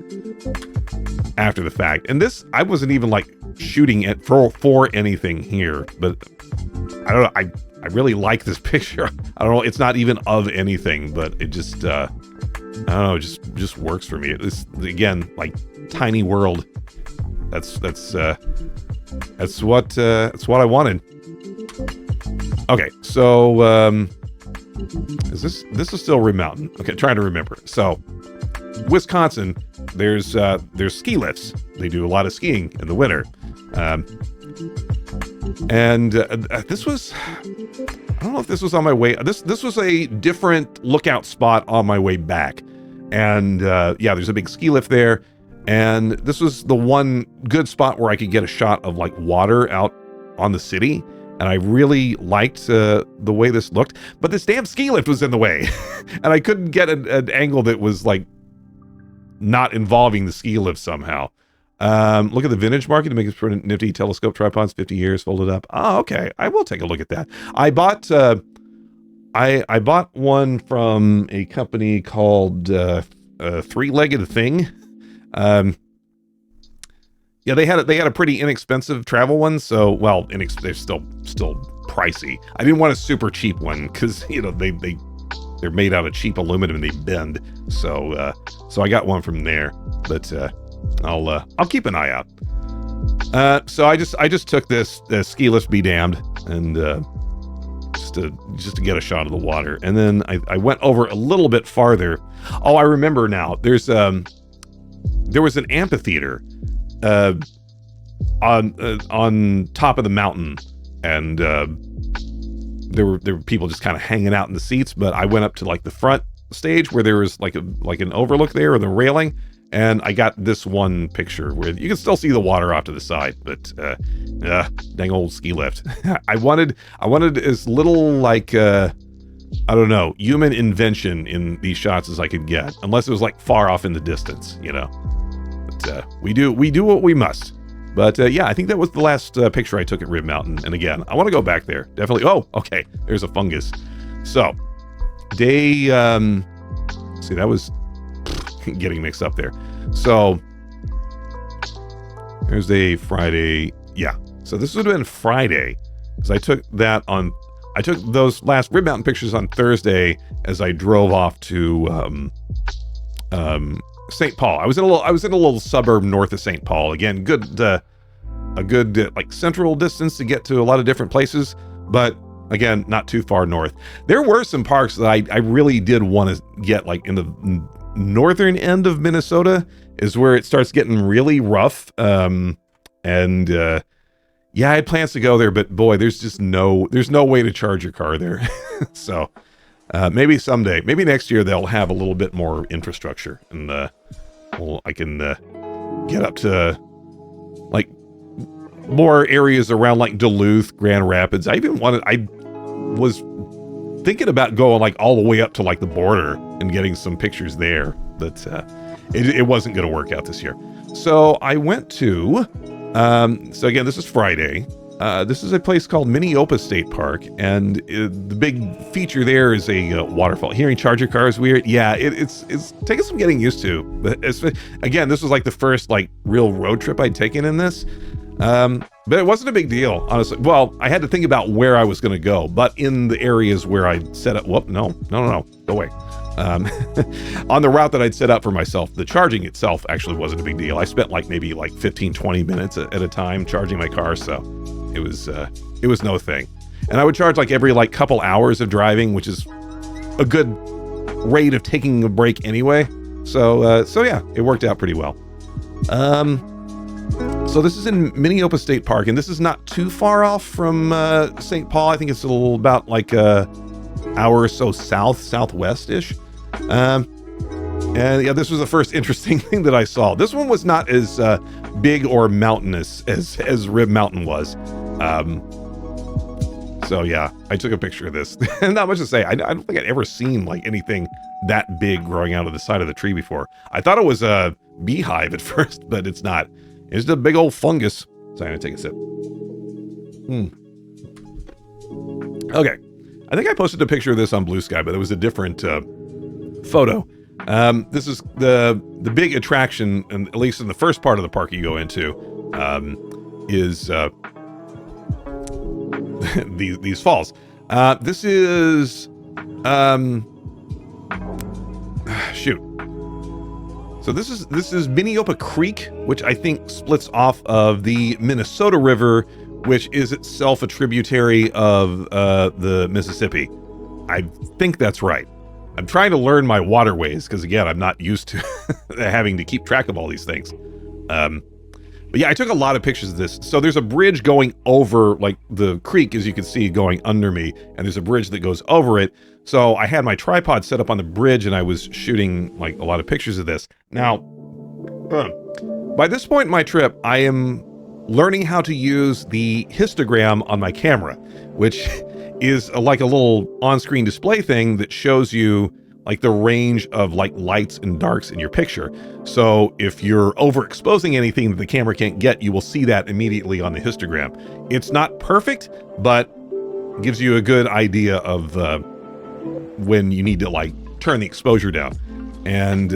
after the fact. And this, I wasn't even like shooting it for anything here, but I don't know. I really like this picture. I don't know. It's not even of anything, but it just, I don't know. It just works for me. This again, like tiny world. That's what I wanted. Okay, so is this is still Rib Mountain? Okay, trying to remember. So, Wisconsin, there's ski lifts. They do a lot of skiing in the winter, and this was, I don't know if this was on my way. This was a different lookout spot on my way back, and yeah, there's a big ski lift there, and this was the one good spot where I could get a shot of like water out on the city. And I really liked the way this looked, but this damn ski lift was in the way, and I couldn't get an angle that was like not involving the ski lift somehow. Look at the vintage market to make this pretty nifty telescope tripods, 50 years folded up. Oh, okay, I will take a look at that. I bought I bought one from a company called Three-Legged Thing. Yeah, they had a pretty inexpensive travel one, so well, they're still pricey. I didn't want a super cheap one because you know they're made out of cheap aluminum and they bend. So I got one from there, but I'll keep an eye out. So I just took this ski lift be damned, and just to get a shot of the water, and then I went over a little bit farther. Oh, I remember now. There was an amphitheater on top of the mountain, and there were people just kind of hanging out in the seats, but I went up to like the front stage where there was like an overlook there, or the railing, and I got this one picture where you can still see the water off to the side, but dang old ski lift. I wanted as little like I don't know, human invention in these shots as I could get, unless it was like far off in the distance, you know. But we do what we must. But yeah, I think that was the last picture I took at Rib Mountain. And again, I want to go back there. Definitely. Oh, okay. There's a fungus. So, day... see, that was getting mixed up there. So, Thursday, Friday. Yeah. So this would have been Friday. Because I took those last Rib Mountain pictures on Thursday as I drove off to St. Paul. I was in a little suburb north of St. Paul. Again, a good like central distance to get to a lot of different places, but again, not too far north. There were some parks that I really did want to get, like in the northern end of Minnesota is where it starts getting really rough. And yeah, I had plans to go there, but boy, there's no way to charge your car there. So maybe someday, maybe next year, they'll have a little bit more infrastructure, and I can get up to like more areas around like Duluth, Grand Rapids. I was thinking about going like all the way up to like the border and getting some pictures there, but it wasn't going to work out this year. So I went to, so again, this is Friday. This is a place called Minneopa State Park, and the big feature there is a waterfall. Hearing charge your car is weird. Yeah, it's taking some getting used to. But again, this was like the first like real road trip I'd taken in this. But it wasn't a big deal, honestly. Well, I had to think about where I was going to go, but in the areas where I set up, no, go away. On the route that I'd set up for myself, the charging itself actually wasn't a big deal. I spent maybe 15, 20 minutes at a time charging my car, so it was no thing. And I would charge every couple hours of driving, which is a good rate of taking a break anyway. So yeah, it worked out pretty well. So this is in Minneopa State Park, and this is not too far off from St. Paul. I think it's about a hour or so southwest-ish. And yeah, this was the first interesting thing that I saw. This one was not as big or mountainous as Rib Mountain was. So yeah, I took a picture of this. Not much to say. I don't think I'd ever seen anything that big growing out of the side of the tree before. I thought it was a beehive at first, but it's not. It's just a big old fungus. So I'm gonna take a sip. Okay, I think I posted a picture of this on Blue Sky, but it was a different photo. This is the big attraction, and at least in the first part of the park you go into, is these falls. This is shoot. So this is Minneopa Creek, which I think splits off of the Minnesota River, which is itself a tributary of the Mississippi. I think that's right. I'm trying to learn my waterways because, again, I'm not used to having to keep track of all these things. But yeah, I took a lot of pictures of this. So there's a bridge going over the creek, as you can see, going under me, and there's a bridge that goes over it. So I had my tripod set up on the bridge, and I was shooting a lot of pictures of this. Now, by this point in my trip, I am learning how to use the histogram on my camera, which is a little on-screen display thing that shows you the range of lights and darks in your picture. So if you're overexposing anything that the camera can't get, you will see that immediately on the histogram. It's not perfect, but gives you a good idea of when you need to turn the exposure down. And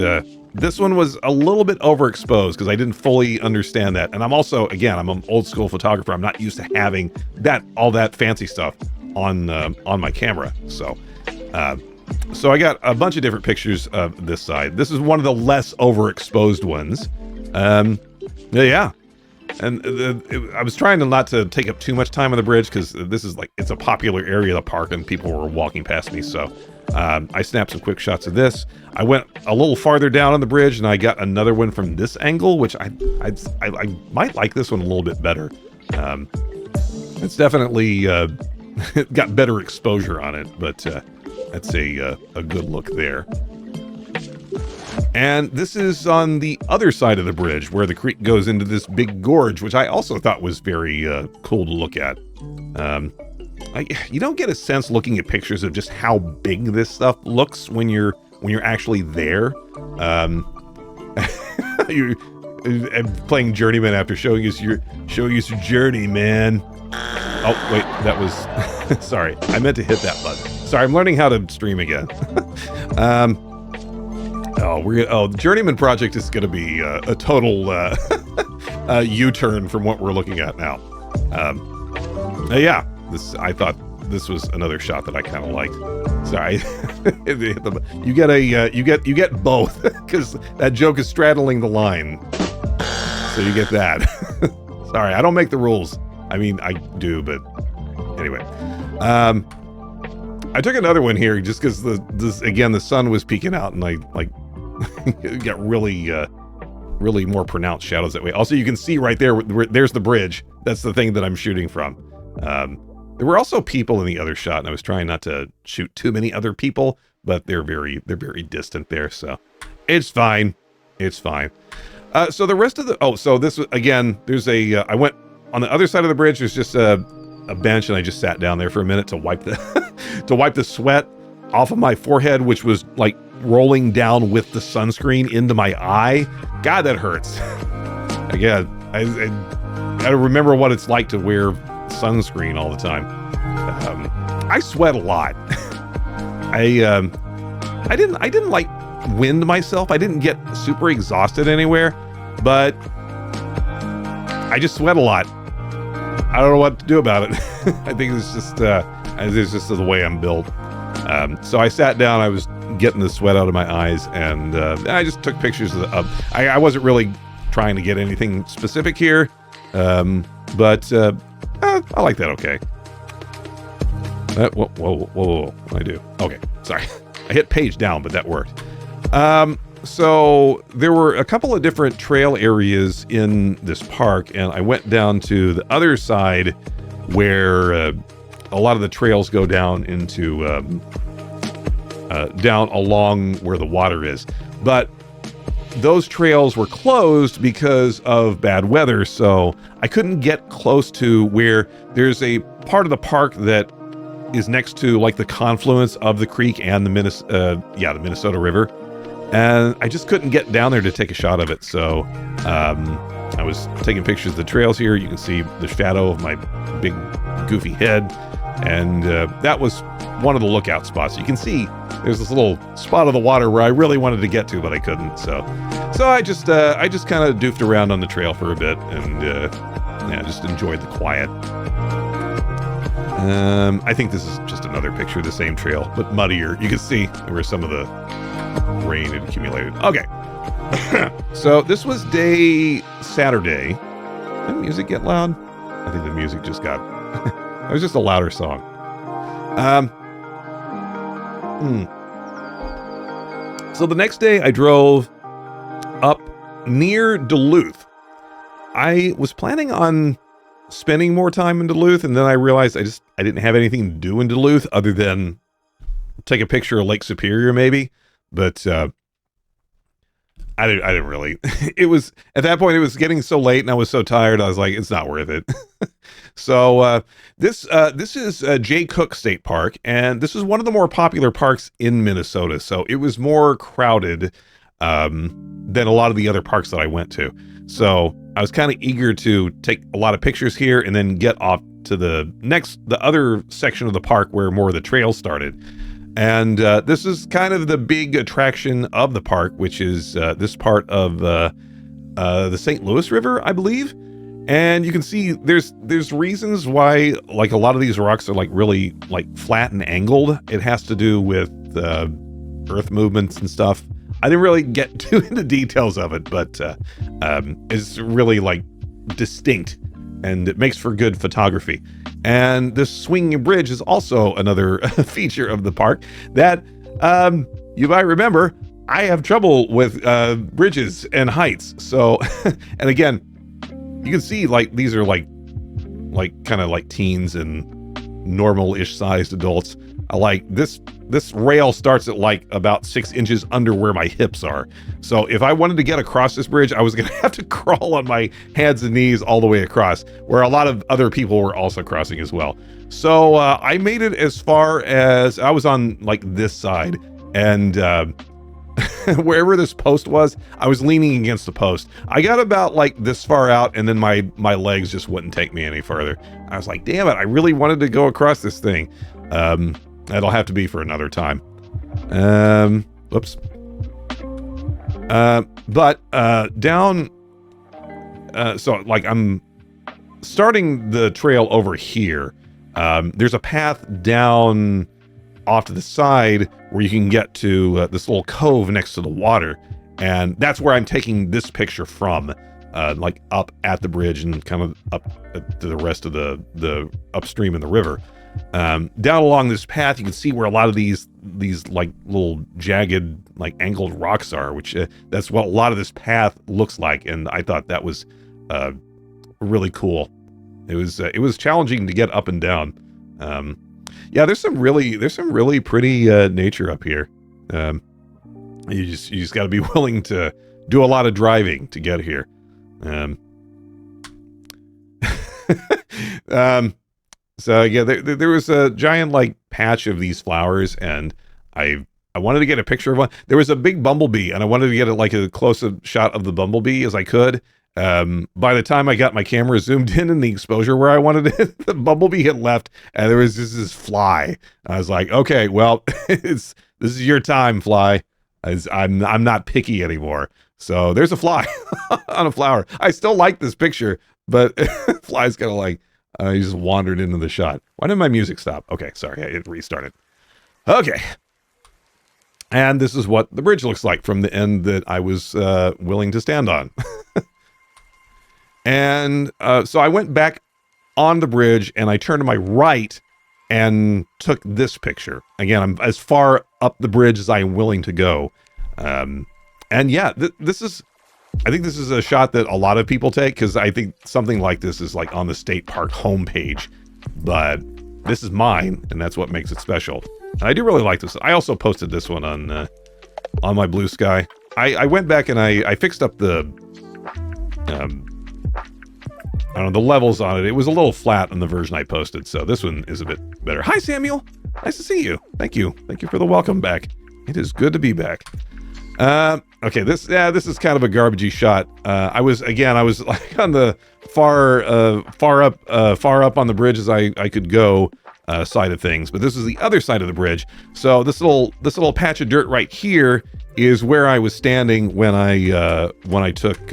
this one was a little bit overexposed because I didn't fully understand that. And I'm also, again, I'm an old school photographer. I'm not used to having all that fancy stuff on my camera. So I got a bunch of different pictures of this side. This is one of the less overexposed ones. Yeah. And I was trying not to take up too much time on the bridge because this is it's a popular area of the park and people were walking past me. So I snapped some quick shots of this. I went a little farther down on the bridge and I got another one from this angle, which I might like this one a little bit better. It's definitely got better exposure on it, but that's a good look there. And this is on the other side of the bridge where the creek goes into this big gorge, which I also thought was very cool to look at. You don't get a sense looking at pictures of just how big this stuff looks when you're actually there. You're playing Journeyman after showing us your journey, man. Oh wait, that was sorry. I meant to hit that button. Sorry, I'm learning how to stream again. The Journeyman project is going to be a total U-turn from what we're looking at now. Yeah, I thought this was another shot that I kind of liked. Sorry, you get both because that joke is straddling the line, so you get that. Sorry, I don't make the rules. I mean, I do, but anyway. I took another one here just because the sun was peeking out and I got really more pronounced shadows that way. Also, you can see right there's the bridge. That's the thing that I'm shooting from. There were also people in the other shot, and I was trying not to shoot too many other people, but they're very distant there, so it's fine. It's fine. So the rest of so this again, there's I went on the other side of the bridge. There's just a bench, and I just sat down there for a minute to wipe the sweat off of my forehead, which was rolling down with the sunscreen into my eye. God, that hurts. Again, I gotta remember what it's like to wear sunscreen all the time. I sweat a lot. I didn't wind myself. I didn't get super exhausted anywhere, but I just sweat a lot. I don't know what to do about it. I think it's just the way I'm built. So I sat down. I was getting the sweat out of my eyes, and I just took pictures of I wasn't really trying to get anything specific here, but I like that okay. Whoa, what did I do? Okay, sorry. I hit page down, but that worked. So there were a couple of different trail areas in this park, and I went down to the other side where a lot of the trails go down into down along where the water is. But those trails were closed because of bad weather, so I couldn't get close to where there's a part of the park that is next to like the confluence of the creek and the Minnesota River. And I just couldn't get down there to take a shot of it. So I was taking pictures of the trails here. You can see the shadow of my big goofy head. And that was one of the lookout spots. You can see there's this little spot of the water where I really wanted to get to, but I couldn't. So I just kind of doofed around on the trail for a bit and just enjoyed the quiet. I think this is just another picture of the same trail, but muddier. You can see where some of the rain had accumulated. Okay. So this was Saturday. Did the music get loud? I think the music just got... It was just a louder song. So the next day I drove up near Duluth. I was planning on spending more time in Duluth, and then I realized I didn't have anything to do in Duluth other than take a picture of Lake Superior maybe. But I didn't really. It was at that point it was getting so late and I was so tired. I was like, it's not worth it. So this is Jay Cooke State Park, and this is one of the more popular parks in Minnesota. So it was more crowded than a lot of the other parks that I went to. So I was kind of eager to take a lot of pictures here and then get off to the other section of the park where more of the trails started. And this is kind of the big attraction of the park, which is this part of the St. Louis River, I believe. And you can see there's reasons why like a lot of these rocks are like really like flat and angled. It has to do with earth movements and stuff. I didn't really get too into details of it, but it's really like distinct and it makes for good photography. And this swinging bridge is also another feature of the park that you might remember. I have trouble with bridges and heights. So, and again, you can see like these are like kind of like teens and normal-ish sized adults. I like this rail starts at like about 6 inches under where my hips are. So if I wanted to get across this bridge, I was going to have to crawl on my hands and knees all the way across, where a lot of other people were also crossing as well. So I made it as far as I was on like this side, and wherever this post was, I was leaning against the post. I got about like this far out, and then my legs just wouldn't take me any further. I was like, damn it, I really wanted to go across this thing. That'll have to be for another time. Whoops. But down, so like I'm starting the trail over here. There's a path down off to the side where you can get to this little cove next to the water. And that's where I'm taking this picture from, like up at the bridge and kind of up to the rest of the upstream in the river. Down along this path, you can see where a lot of these like little jagged, like angled rocks are, which that's what a lot of this path looks like. And I thought that was really cool. It was challenging to get up and down. Yeah, there's some really pretty nature up here. You just got to be willing to do a lot of driving to get here. So yeah, there was a giant like patch of these flowers, and I wanted to get a picture of one. There was a big bumblebee, and I wanted to get like a close-up shot of the bumblebee as I could. By the time I got my camera zoomed in the exposure where I wanted it, the bumblebee had left, and there was just this fly. I was like, okay, well, this is your time, fly. I'm not picky anymore. So there's a fly on a flower. I still like this picture, but fly's kind of like. He just wandered into the shot. Why did my music stop? Okay, sorry, I hit restart it. Okay. And this is what the bridge looks like from the end that I was willing to stand on. And so I went back on the bridge and I turned to my right and took this picture. Again, I'm as far up the bridge as I am willing to go. And yeah, this is, I think this is a shot that a lot of people take, because I think something like this is like on the state park homepage, but this is mine, and that's what makes it special. And I do really like this. I also posted this one on my Blue Sky. I went back and I fixed up the, I don't know, the levels on it. It was a little flat on the version I posted, so this one is a bit better. Hi, Samuel. Nice to see you. Thank you. Thank you for the welcome back. It is good to be back. Okay, this is kind of a garbagey shot. I was like on the far up on the bridge as I could go side of things, but this is the other side of the bridge. So this little patch of dirt right here is where I was standing when I took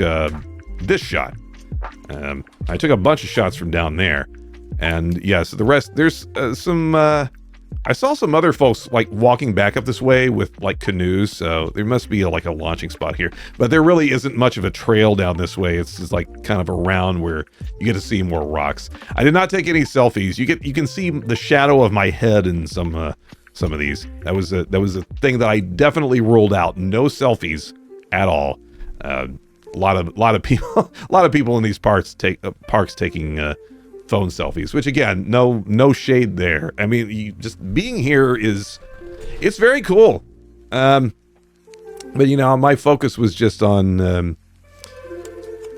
this shot. I took a bunch of shots from down there, and yeah, so the rest, there's some, I saw some other folks like walking back up this way with like canoes, so there must be like a launching spot here, but there really isn't much of a trail down this way. It's just like kind of around where you get to see more rocks. I did not take any selfies. You can see the shadow of my head in some of these. That was a thing that I definitely ruled out. No selfies at all. A lot of people in these parks taking phone selfies, which again, no shade there. I mean, just being here it's very cool. But you know, my focus was just on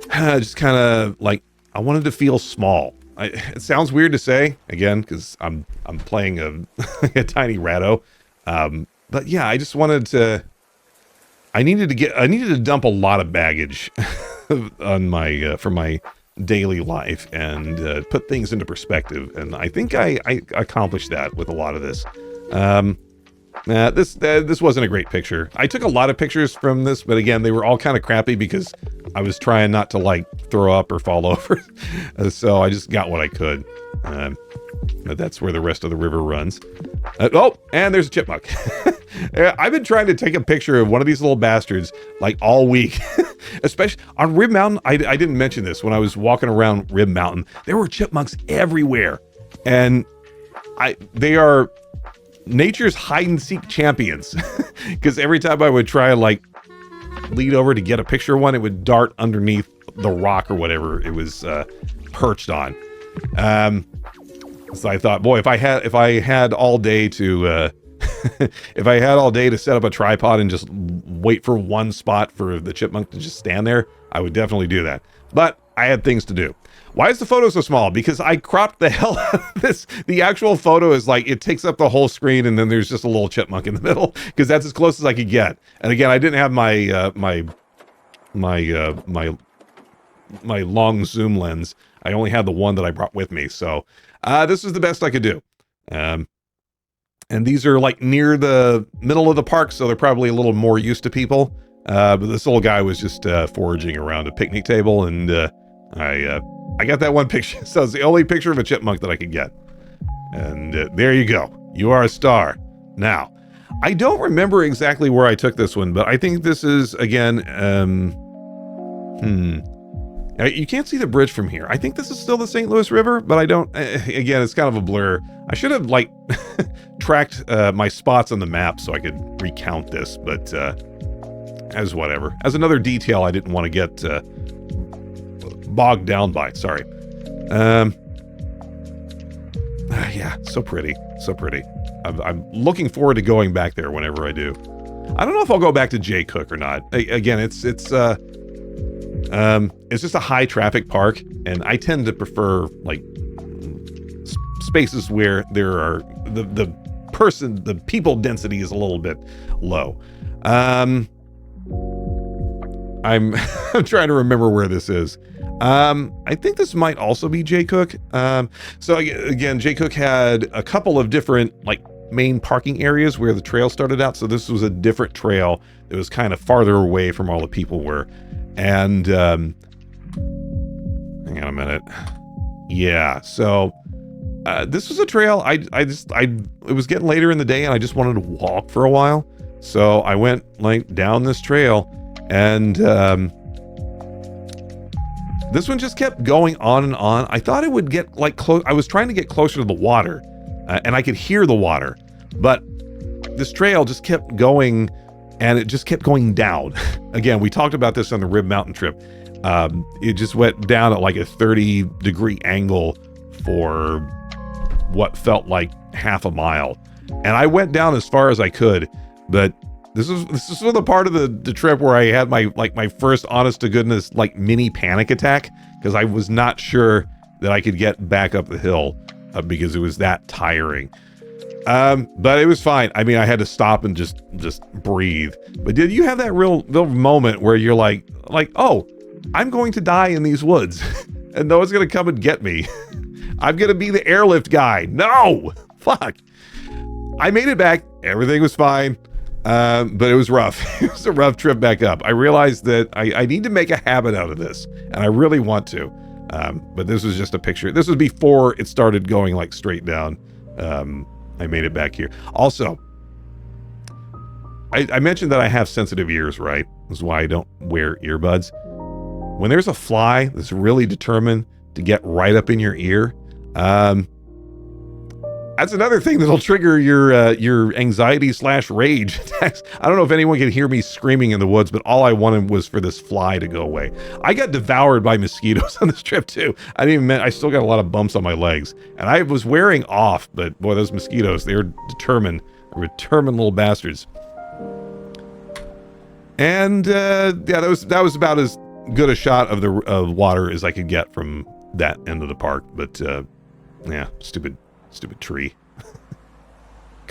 just kind of like, I wanted to feel small. It sounds weird to say again, because I'm playing a tiny ratto. But yeah, I just wanted to. I needed to dump a lot of baggage on my for my daily life and put things into perspective, and I think I accomplished that with a lot of this. This wasn't a great picture. I took a lot of pictures from this, but again, they were all kind of crappy because I was trying not to like throw up or fall over. So I just got what I could. That's where the rest of the river runs. Oh, and there's a chipmunk. I've been trying to take a picture of one of these little bastards like all week, especially on Rib Mountain. I didn't mention this when I was walking around Rib Mountain. There were chipmunks everywhere, and they are nature's hide and seek champions. Because every time I would try like lead over to get a picture of one, it would dart underneath the rock or whatever it was perched on. So I thought, boy, if I had all day to if I had all day to set up a tripod and just wait for one spot for the chipmunk to just stand there, I would definitely do that. But I had things to do. Why is the photo so small? Because I cropped the hell out of this. The actual photo is like, it takes up the whole screen, and then there's just a little chipmunk in the middle, because that's as close as I could get. And again, I didn't have my long zoom lens. I only had the one that I brought with me. So this is the best I could do. And these are like near the middle of the park, so they're probably a little more used to people. But this little guy was just foraging around a picnic table, and I got that one picture. So it's the only picture of a chipmunk that I could get. And there you go. You are a star. Now, I don't remember exactly where I took this one, but I think this is, again, you can't see the bridge from here. I think this is still the St. Louis River, but I don't, again, it's kind of a blur. I should have, like, tracked my spots on the map so I could recount this, but as whatever. As another detail I didn't want to get bogged down by, sorry. Yeah, so pretty, so pretty. I'm looking forward to going back there whenever I do. I don't know if I'll go back to Jay Cook or not. Again, it's just a high traffic park, and I tend to prefer like spaces where there are the people density is a little bit low. I'm trying to remember where this is. I think this might also be Jay Cook. So again, Jay Cook had a couple of different like main parking areas where the trail started out. So this was a different trail that was kind of farther away from all the people were. And hang on a minute. Yeah, so this was a trail. It was getting later in the day, and I just wanted to walk for a while. So I went like down this trail, and this one just kept going on and on. I thought it would get like close. I was trying to get closer to the water, and I could hear the water, but this trail just kept going, and it just kept going down. Again, we talked about this on the Rib Mountain trip. It just went down at like a 30-degree angle for what felt like half a mile. And I went down as far as I could, but this is the part of the trip where I had my first honest to goodness like mini panic attack, because I was not sure that I could get back up the hill because it was that tiring. But it was fine. I mean, I had to stop and just breathe. But did you have that real moment where you're like, oh, I'm going to die in these woods and no one's going to come and get me. I'm going to be the airlift guy. No, fuck. I made it back. Everything was fine. But it was rough. It was a rough trip back up. I realized that I need to make a habit out of this, and I really want to. But this was just a picture. This was before it started going like straight down. I made it back here. Also, I mentioned that I have sensitive ears, right? This is why I don't wear earbuds. When there's a fly that's really determined to get right up in your ear, that's another thing that'll trigger your anxiety/rage attacks. I don't know if anyone can hear me screaming in the woods, but all I wanted was for this fly to go away. I got devoured by mosquitoes on this trip too. I still got a lot of bumps on my legs, and I was wearing off, but boy, those mosquitoes, they're determined. They're determined little bastards. And yeah, that was about as good a shot of water as I could get from that end of the park. But yeah, stupid tree.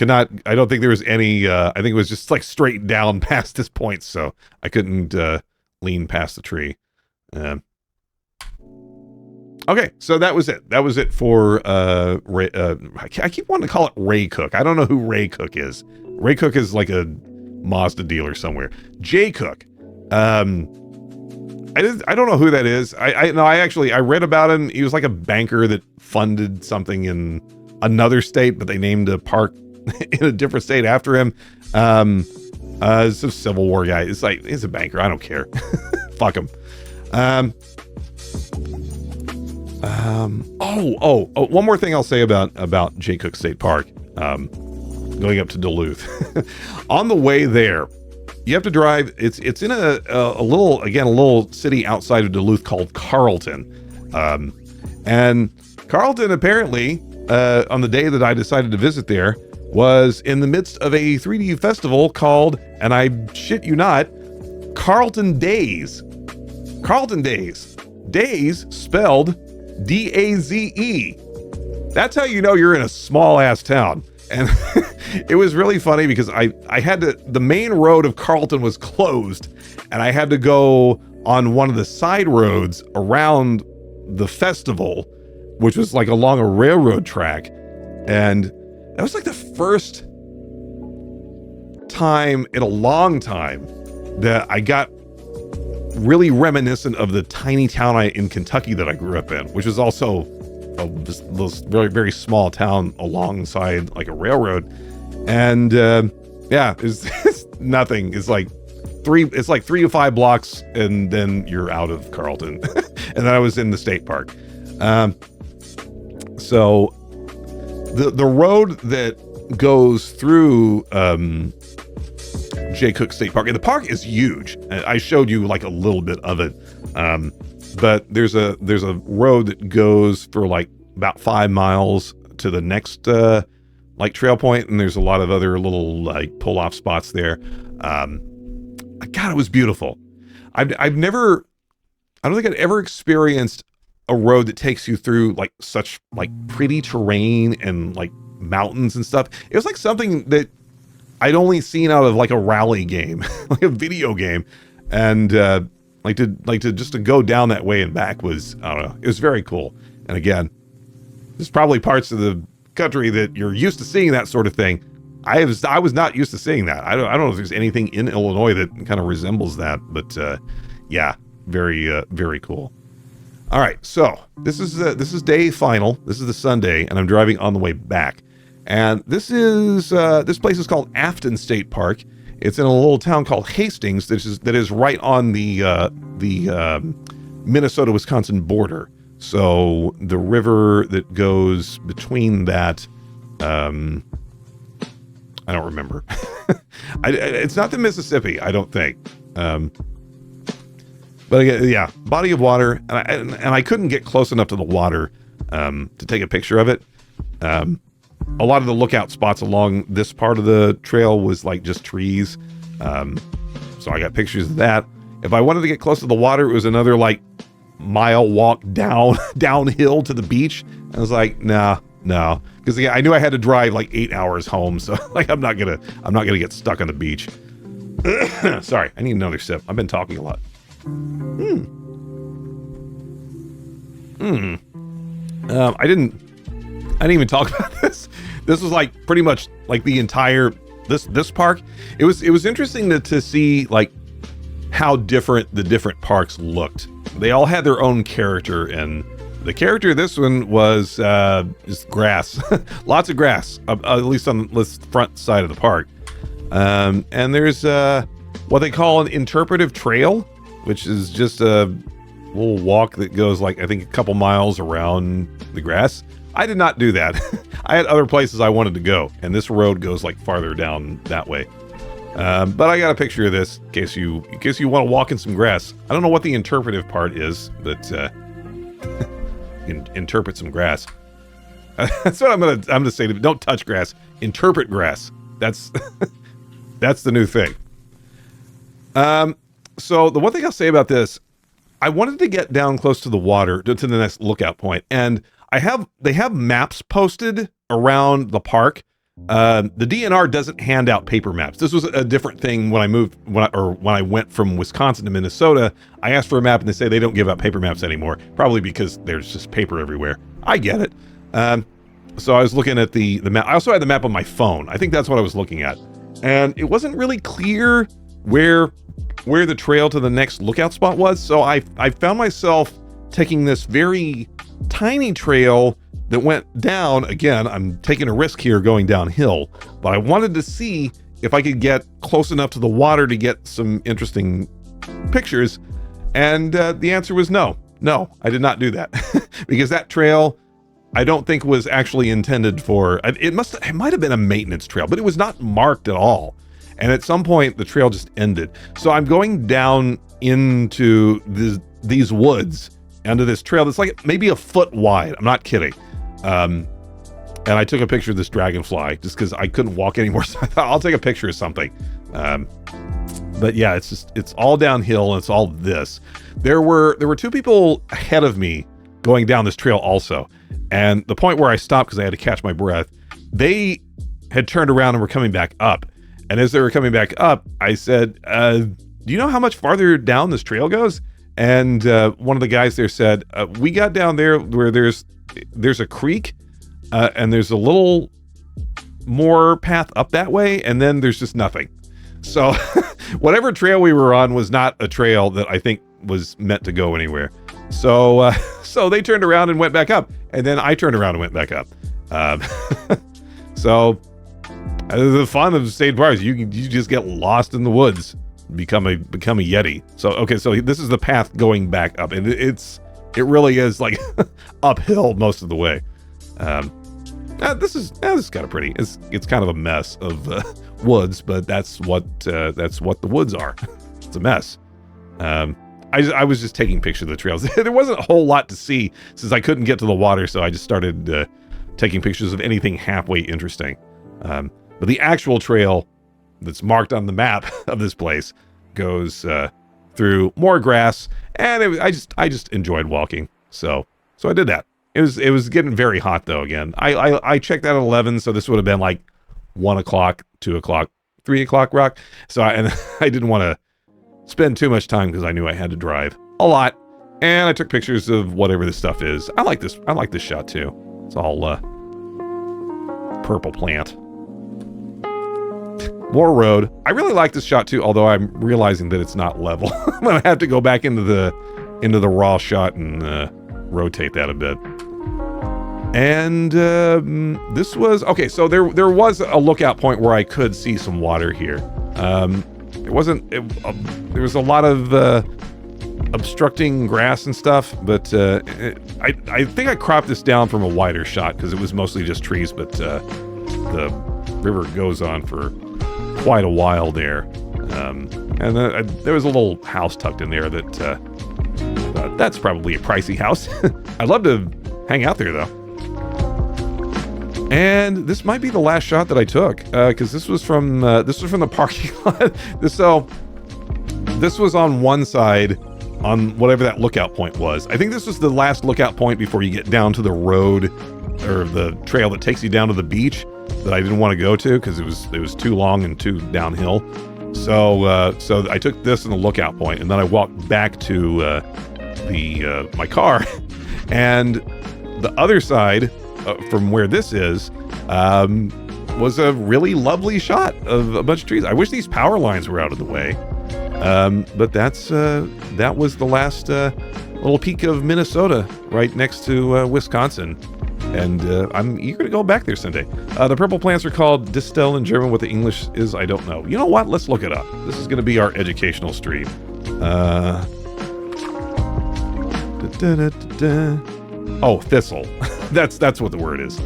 I don't think there was any, I think it was just like straight down past this point, so I couldn't lean past the tree. Okay, so that was it. That was it for Ray, I keep wanting to call it Ray Cook. I don't know who Ray Cook is. Ray Cook is like a Mazda dealer somewhere. Jay Cook. I don't know who that is. I read about him. He was like a banker that funded something in another state, but they named a park in a different state after him. It's a Civil War guy. It's like, he's a banker. I don't care. Fuck him. One more thing I'll say about Jay Cook State Park. Going up to Duluth. On the way there, you have to drive. It's in a little city outside of Duluth called Carlton. And Carlton apparently, on the day that I decided to visit there, was in the midst of a 3D festival called, and I shit you not, Carlton Daze. Carlton Daze. Daze spelled D-A-Z-E. That's how you know you're in a small ass town. And it was really funny because I had to, the main road of Carlton was closed, and I had to go on one of the side roads around the festival, which was like along a railroad track. And that was like the first time in a long time that I got really reminiscent of the tiny town in Kentucky that I grew up in, which was also this very, very small town alongside like a railroad. And yeah, it's nothing. It's like 3 to 5 blocks, and then you're out of Carlton. And then I was in the state park. So the road that goes through Jay Cook State Park, and the park is huge. I showed you like a little bit of it. But there's a road that goes for like about 5 miles to the next like trail point, and there's a lot of other little like pull off spots there. God, it was beautiful. I don't think I'd ever experienced a road that takes you through like such like pretty terrain and like mountains and stuff. It was like something that I'd only seen out of like a rally game, like a video game, and like to just to go down that way and back was, I don't know, it was very cool. And again, there's probably parts of the country that you're used to seeing that sort of thing. I was not used to seeing that. I don't know if there's anything in Illinois that kind of resembles that, but yeah, very very cool. All right, so this is day final. This is the Sunday, and I'm driving on the way back. And this place is called Afton State Park. It's in a little town called Hastings that is right on the Minnesota-Wisconsin border. So the river that goes between that, I don't remember. It's not the Mississippi, I don't think. But again, yeah, body of water, and I couldn't get close enough to the water to take a picture of it. A lot of the lookout spots along this part of the trail was like just trees. So I got pictures of that. If I wanted to get close to the water, it was another like mile walk downhill to the beach. I was like, no, because I knew I had to drive like 8 hours home. So like, I'm not gonna get stuck on the beach. Sorry, I need another sip. I've been talking a lot. I didn't even talk about this. This was like pretty much like the entire this park. It was interesting to see like how different the different parks looked. They all had their own character, and the character of this one was just grass. Lots of grass, at least on the front side of the park. And there's what they call an interpretive trail, which is just a little walk that goes like, I think, a couple miles around the grass. I did not do that. I had other places I wanted to go, and this road goes like farther down that way. But I got a picture of this in case you want to walk in some grass. I don't know what the interpretive part is, but you can interpret some grass. That's what I'm gonna say. Don't touch grass. Interpret grass. That's that's the new thing. So the one thing I'll say about this, I wanted to get down close to the water to the next lookout point, and they have maps posted around the park. The DNR doesn't hand out paper maps. This was a different thing when I went from Wisconsin to Minnesota. I asked for a map and they say they don't give out paper maps anymore, probably because there's just paper everywhere. I get it. So I was looking at the map. I also had the map on my phone. I think that's what I was looking at, and it wasn't really clear where the trail to the next lookout spot was. So I found myself taking this very tiny trail that went down. Again, I'm taking a risk here going downhill, but I wanted to see if I could get close enough to the water to get some interesting pictures. And the answer was no, I did not do that because that trail, I don't think was actually intended for, it might have been a maintenance trail, but it was not marked at all. And at some point the trail just ended. So I'm going down into these woods, under this trail that's like maybe a foot wide. I'm not kidding. And I took a picture of this dragonfly just because I couldn't walk anymore. So I thought I'll take a picture of something. But yeah, it's all downhill, and it's all this. There were two people ahead of me going down this trail also. And the point where I stopped because I had to catch my breath, they had turned around and were coming back up. And as they were coming back up, I said, do you know how much farther down this trail goes? And one of the guys there said, we got down there where there's a creek, and there's a little more path up that way, and then there's just nothing. So whatever trail we were on was not a trail that I think was meant to go anywhere. So so they turned around and went back up, and then I turned around and went back up. So the fun of state parks, you just get lost in the woods, become a Yeti. So okay, so this is the path going back up, and it really is like uphill most of the way. This is kind of pretty. It's kind of a mess of woods, but that's what the woods are. It's a mess. I was just taking pictures of the trails. There wasn't a whole lot to see since I couldn't get to the water, so I just started taking pictures of anything halfway interesting. But the actual trail that's marked on the map of this place goes through more grass, and I just enjoyed walking. So I did that. It was getting very hot though. Again, I checked out at 11, so this would have been like 1 o'clock, 2 o'clock, 3 o'clock rock. So I didn't want to spend too much time because I knew I had to drive a lot, and I took pictures of whatever this stuff is. I like this shot too. It's all purple plant. More road. I really like this shot too, although I'm realizing that it's not level. I'm gonna have to go back into the raw shot and rotate that a bit. And this was okay. So there was a lookout point where I could see some water here. There was a lot of obstructing grass and stuff, but I think I cropped this down from a wider shot because it was mostly just trees, but the river goes on for quite a while there. And there was a little house tucked in there that that's probably a pricey house. I'd love to hang out there though. And this might be the last shot that I took, because this was from the parking lot. This was on one side, on whatever that lookout point was. I think this was the last lookout point before you get down to the road or the trail that takes you down to the beach that I didn't want to go to because it was too long and too downhill. So I took this in the lookout point, and then I walked back to my car, and the other side. From where this is, was a really lovely shot of a bunch of trees. I wish these power lines were out of the way, but that was the last little peak of Minnesota, right next to Wisconsin, and I'm eager to go back there someday. The purple plants are called Distel in German. What the English is, I don't know. You know what? Let's look it up. This is going to be our educational stream. Oh, thistle. That's what the word is.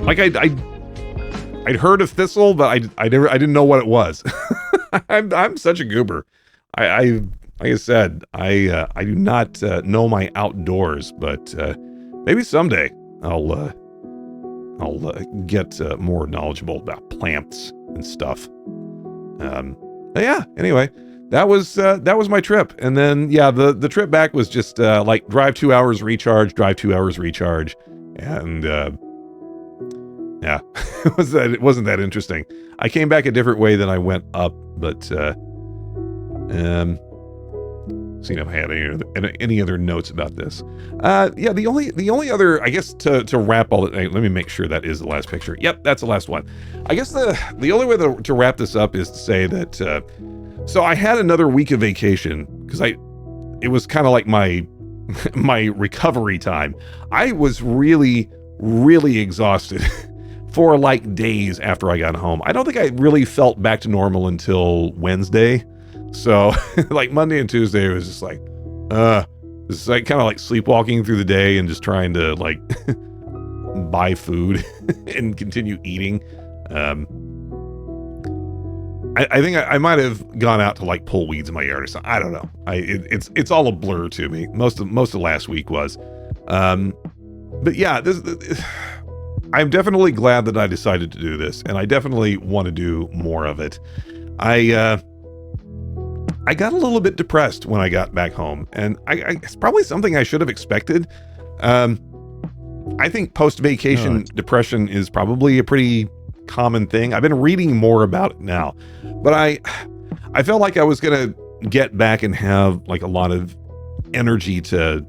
Like I'd heard of thistle, but I didn't know what it was. I'm such a goober. Like I said, I do not know my outdoors, but maybe someday I'll get more knowledgeable about plants and stuff. But yeah. Anyway. That was my trip. And then, yeah, the trip back was just, like drive 2 hours, recharge, and, yeah, it wasn't that interesting. I came back a different way than I went up, but, seeing if I had any other notes about this. Yeah, the only other, I guess, to wrap all that, let me make sure that is the last picture. Yep, that's the last one. I guess the only way to wrap this up is to say that, so I had another week of vacation because it was kind of like my recovery time. I was really, really exhausted for like days after I got home. I don't think I really felt back to normal until Wednesday. So like Monday and Tuesday, it was just like, it's like kind of like sleepwalking through the day and just trying to like buy food and continue eating. I think I might have gone out to like pull weeds in my yard or something. I don't know. It's all a blur to me. Most of last week was, but yeah, I'm definitely glad that I decided to do this, and I definitely want to do more of it. I got a little bit depressed when I got back home, and it's probably something I should have expected. I think post-vacation depression is probably a pretty common thing. I've been reading more about it now, but I felt like I was gonna get back and have like a lot of energy to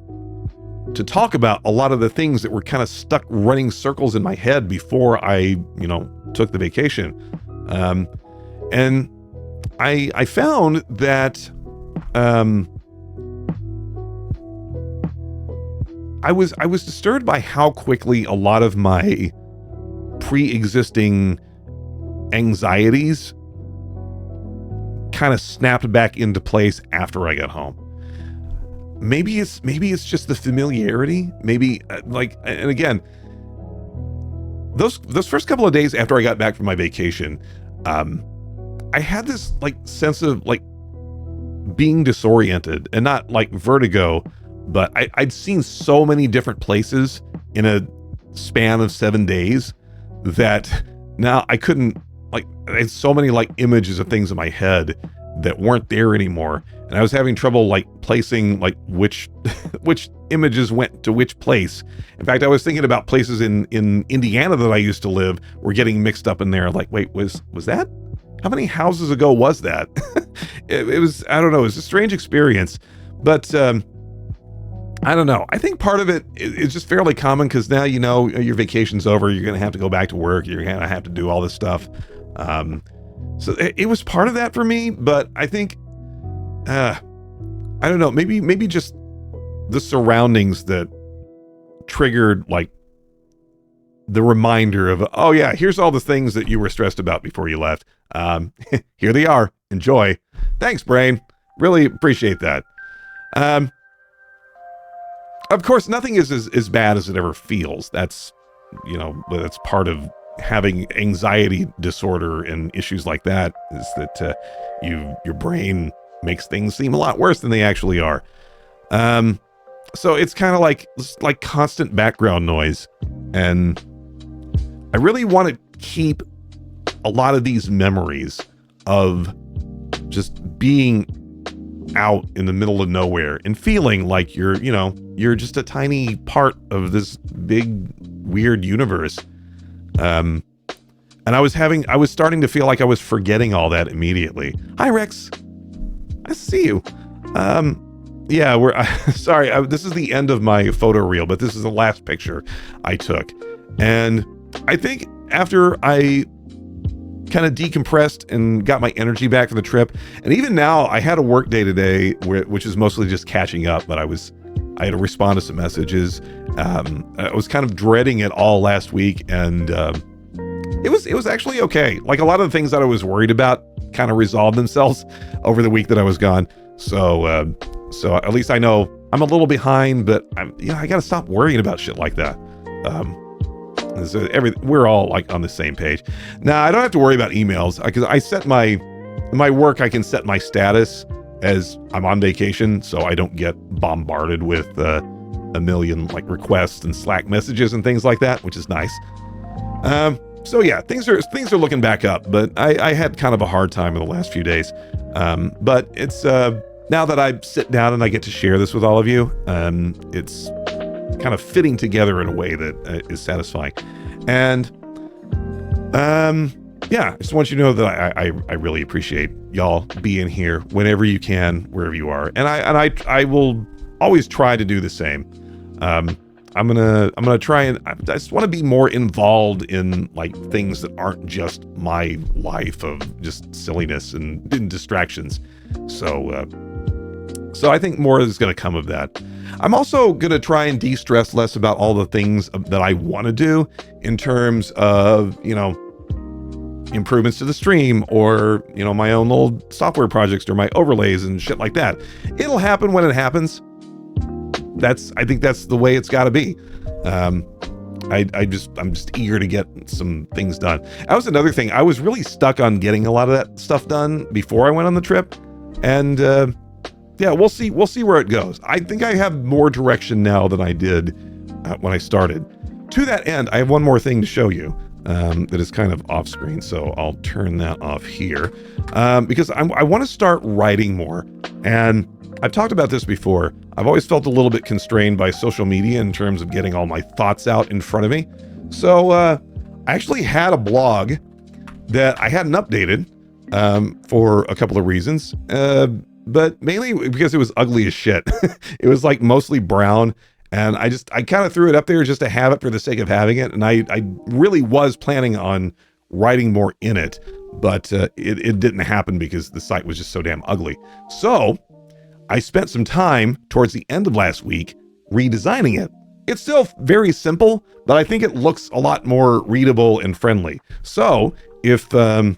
talk about a lot of the things that were kind of stuck running circles in my head before I took the vacation. And I found that I was disturbed by how quickly a lot of my pre-existing anxieties kind of snapped back into place after I got home. Maybe it's just the familiarity. Maybe and again, those first couple of days after I got back from my vacation, I had this like sense of like being disoriented, and not like vertigo, but I'd seen so many different places in a span of 7 days that now I couldn't, like, I had so many like images of things in my head that weren't there anymore. And I was having trouble like placing like which images went to which place. In fact, I was thinking about places in Indiana that I used to live were getting mixed up in there. Like, wait, was that? How many houses ago was that? it was, I don't know, it was a strange experience. But I don't know. I think part of it is just fairly common because now, your vacation's over. You're going to have to go back to work. You're going to have to do all this stuff. So it was part of that for me, but I think, I don't know, maybe just the surroundings that triggered like the reminder of, oh yeah, here's all the things that you were stressed about before you left. Here they are. Enjoy. Thanks, Brain. Really appreciate that. Of course, nothing is as bad as it ever feels. That's part of having anxiety disorder and issues like that, is that your brain makes things seem a lot worse than they actually are. So it's kind of like constant background noise. And I really want to keep a lot of these memories of just being out in the middle of nowhere and feeling like you're just a tiny part of this big weird universe. And I was starting to feel like I was forgetting all that immediately. Hi, Rex. I see you. Yeah, sorry. This is the end of my photo reel, but this is the last picture I took. And I think after I kind of decompressed and got my energy back from the trip, and even now I had a work day today, which is mostly just catching up, but I had to respond to some messages. I was kind of dreading it all last week, and it was actually okay. Like, a lot of the things that I was worried about kind of resolved themselves over the week that I was gone. So at least I know I'm a little behind, but I got to stop worrying about shit like that. We're all like on the same page. Now, I don't have to worry about emails because I set my work. I can set my status as I'm on vacation, so I don't get bombarded with a million like requests and Slack messages and things like that, which is nice. So yeah, things are looking back up, but I had kind of a hard time in the last few days. But it's now that I sit down and I get to share this with all of you, it's kind of fitting together in a way that is satisfying. And yeah, I just want you to know that I really appreciate y'all being here whenever you can, wherever you are, and I will always try to do the same. I'm gonna try, and I just want to be more involved in like things that aren't just my life of just silliness and distractions. So I think more is going to come of that. I'm also going to try and de-stress less about all the things that I want to do in terms of, improvements to the stream, or, my own little software projects or my overlays and shit like that. It'll happen when it happens. I think that's the way it's got to be. I'm just eager to get some things done. That was another thing. I was really stuck on getting a lot of that stuff done before I went on the trip. And, yeah, we'll see where it goes. I think I have more direction now than I did when I started. To that end, I have one more thing to show you that is kind of off screen, so I'll turn that off here because I want to start writing more. And I've talked about this before. I've always felt a little bit constrained by social media in terms of getting all my thoughts out in front of me. So I actually had a blog that I hadn't updated for a couple of reasons. But mainly because it was ugly as shit. It was like mostly brown, and I kind of threw it up there just to have it for the sake of having it. And I really was planning on writing more in it, but it didn't happen because the site was just so damn ugly. So I spent some time towards the end of last week redesigning it. It's still very simple, but I think it looks a lot more readable and friendly. So if I'm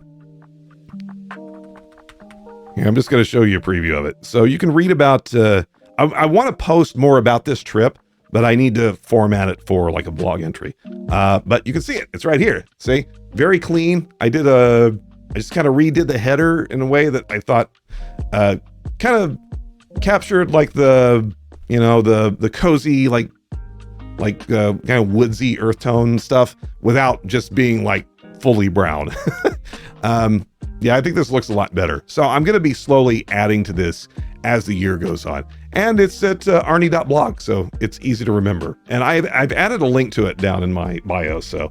just going to show you a preview of it. So you can read about, I want to post more about this trip, but I need to format it for like a blog entry. But you can see it. It's right here. See? Very clean. I just kind of redid the header in a way that I thought kind of captured like the cozy, like kind of woodsy earth tone stuff without just being like fully brown. Yeah, I think this looks a lot better. So I'm going to be slowly adding to this as the year goes on. And it's at arnie.blog, so it's easy to remember. And I've added a link to it down in my bio, so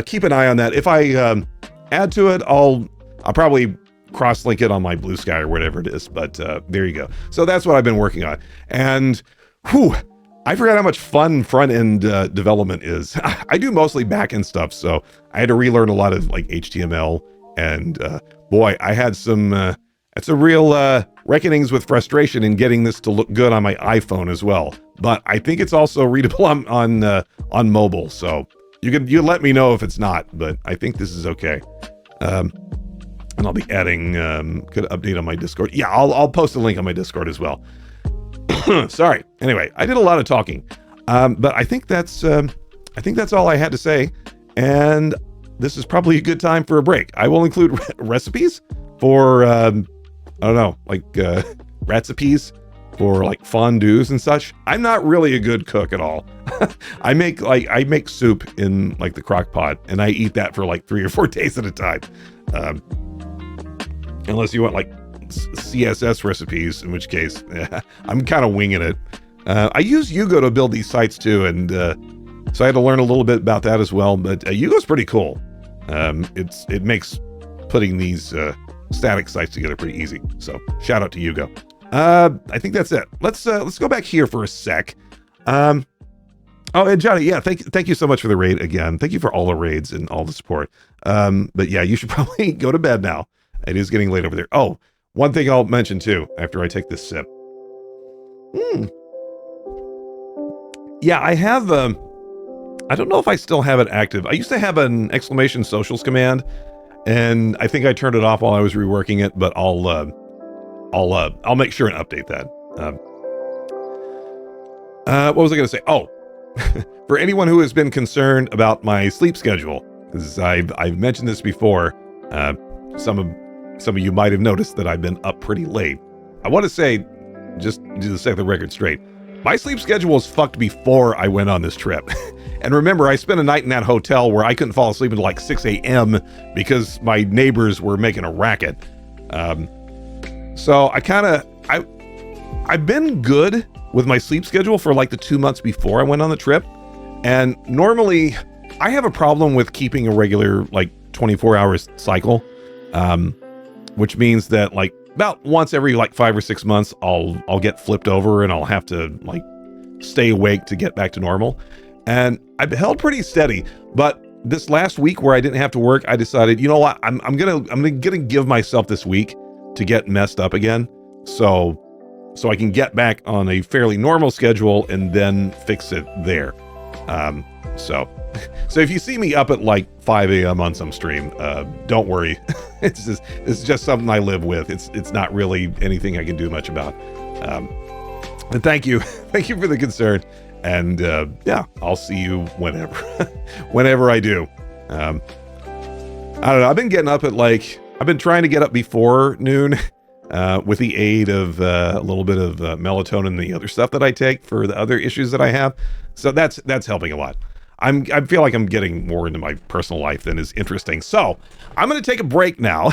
keep an eye on that. If I add to it, I'll probably cross-link it on my Blue Sky or whatever it is. But there you go. So that's what I've been working on. And I forgot how much fun front-end development is. I do mostly back-end stuff, so I had to relearn a lot of like HTML. And boy, I had some real reckonings with frustration in getting this to look good on my iPhone as well. But I think it's also readable on mobile. So You can let me know if it's not, but I think this is okay. And I'll be adding could update on my Discord. Yeah, I'll post a link on my Discord as well. Sorry. Anyway, I did a lot of talking, but I think that's all I had to say. And this is probably a good time for a break. I will include recipes for I don't know, like recipes for like fondues and such. I'm not really a good cook at all. I make soup in like the crock pot, and I eat that for like 3 or 4 days at a time. Unless you want like CSS recipes, in which case I'm kind of winging it. I use Yugo to build these sites too, and so I had to learn a little bit about that as well. But Yugo's pretty cool. It makes putting these static sites together pretty easy. So shout out to Yugo. I think that's it. Let's go back here for a sec. Oh, and Johnny, yeah, thank you so much for the raid again. Thank you for all the raids and all the support. But yeah, you should probably go to bed now. It is getting late over there. Oh, one thing I'll mention too after I take this sip. Yeah, I have I don't know if I still have it active. I used to have an exclamation socials command, and I think I turned it off while I was reworking it, but I'll make sure and update that. What was I going to say? Oh, for anyone who has been concerned about my sleep schedule, because I've mentioned this before, some of you might have noticed that I've been up pretty late. I want to say, just to set the record straight, my sleep schedule was fucked before I went on this trip. And remember, I spent a night in that hotel where I couldn't fall asleep until like 6 a.m. because my neighbors were making a racket. So I've been good with my sleep schedule for like the 2 months before I went on the trip. And normally I have a problem with keeping a regular like 24 hours cycle, which means that like about once every like 5 or 6 months, I'll get flipped over and I'll have to like stay awake to get back to normal. And I've held pretty steady, but this last week where I didn't have to work, I decided, you know what, I'm gonna give myself this week to get messed up again, so I can get back on a fairly normal schedule and then fix it there. So if you see me up at like 5 a.m. on some stream, don't worry. It's just something I live with. It's not really anything I can do much about. But thank you for the concern. And yeah, I'll see you whenever I do. I don't know. I've been getting up at I've been trying to get up before noon with the aid of a little bit of melatonin and the other stuff that I take for the other issues that I have. So that's helping a lot. I feel like I'm getting more into my personal life than is interesting. So I'm going to take a break now.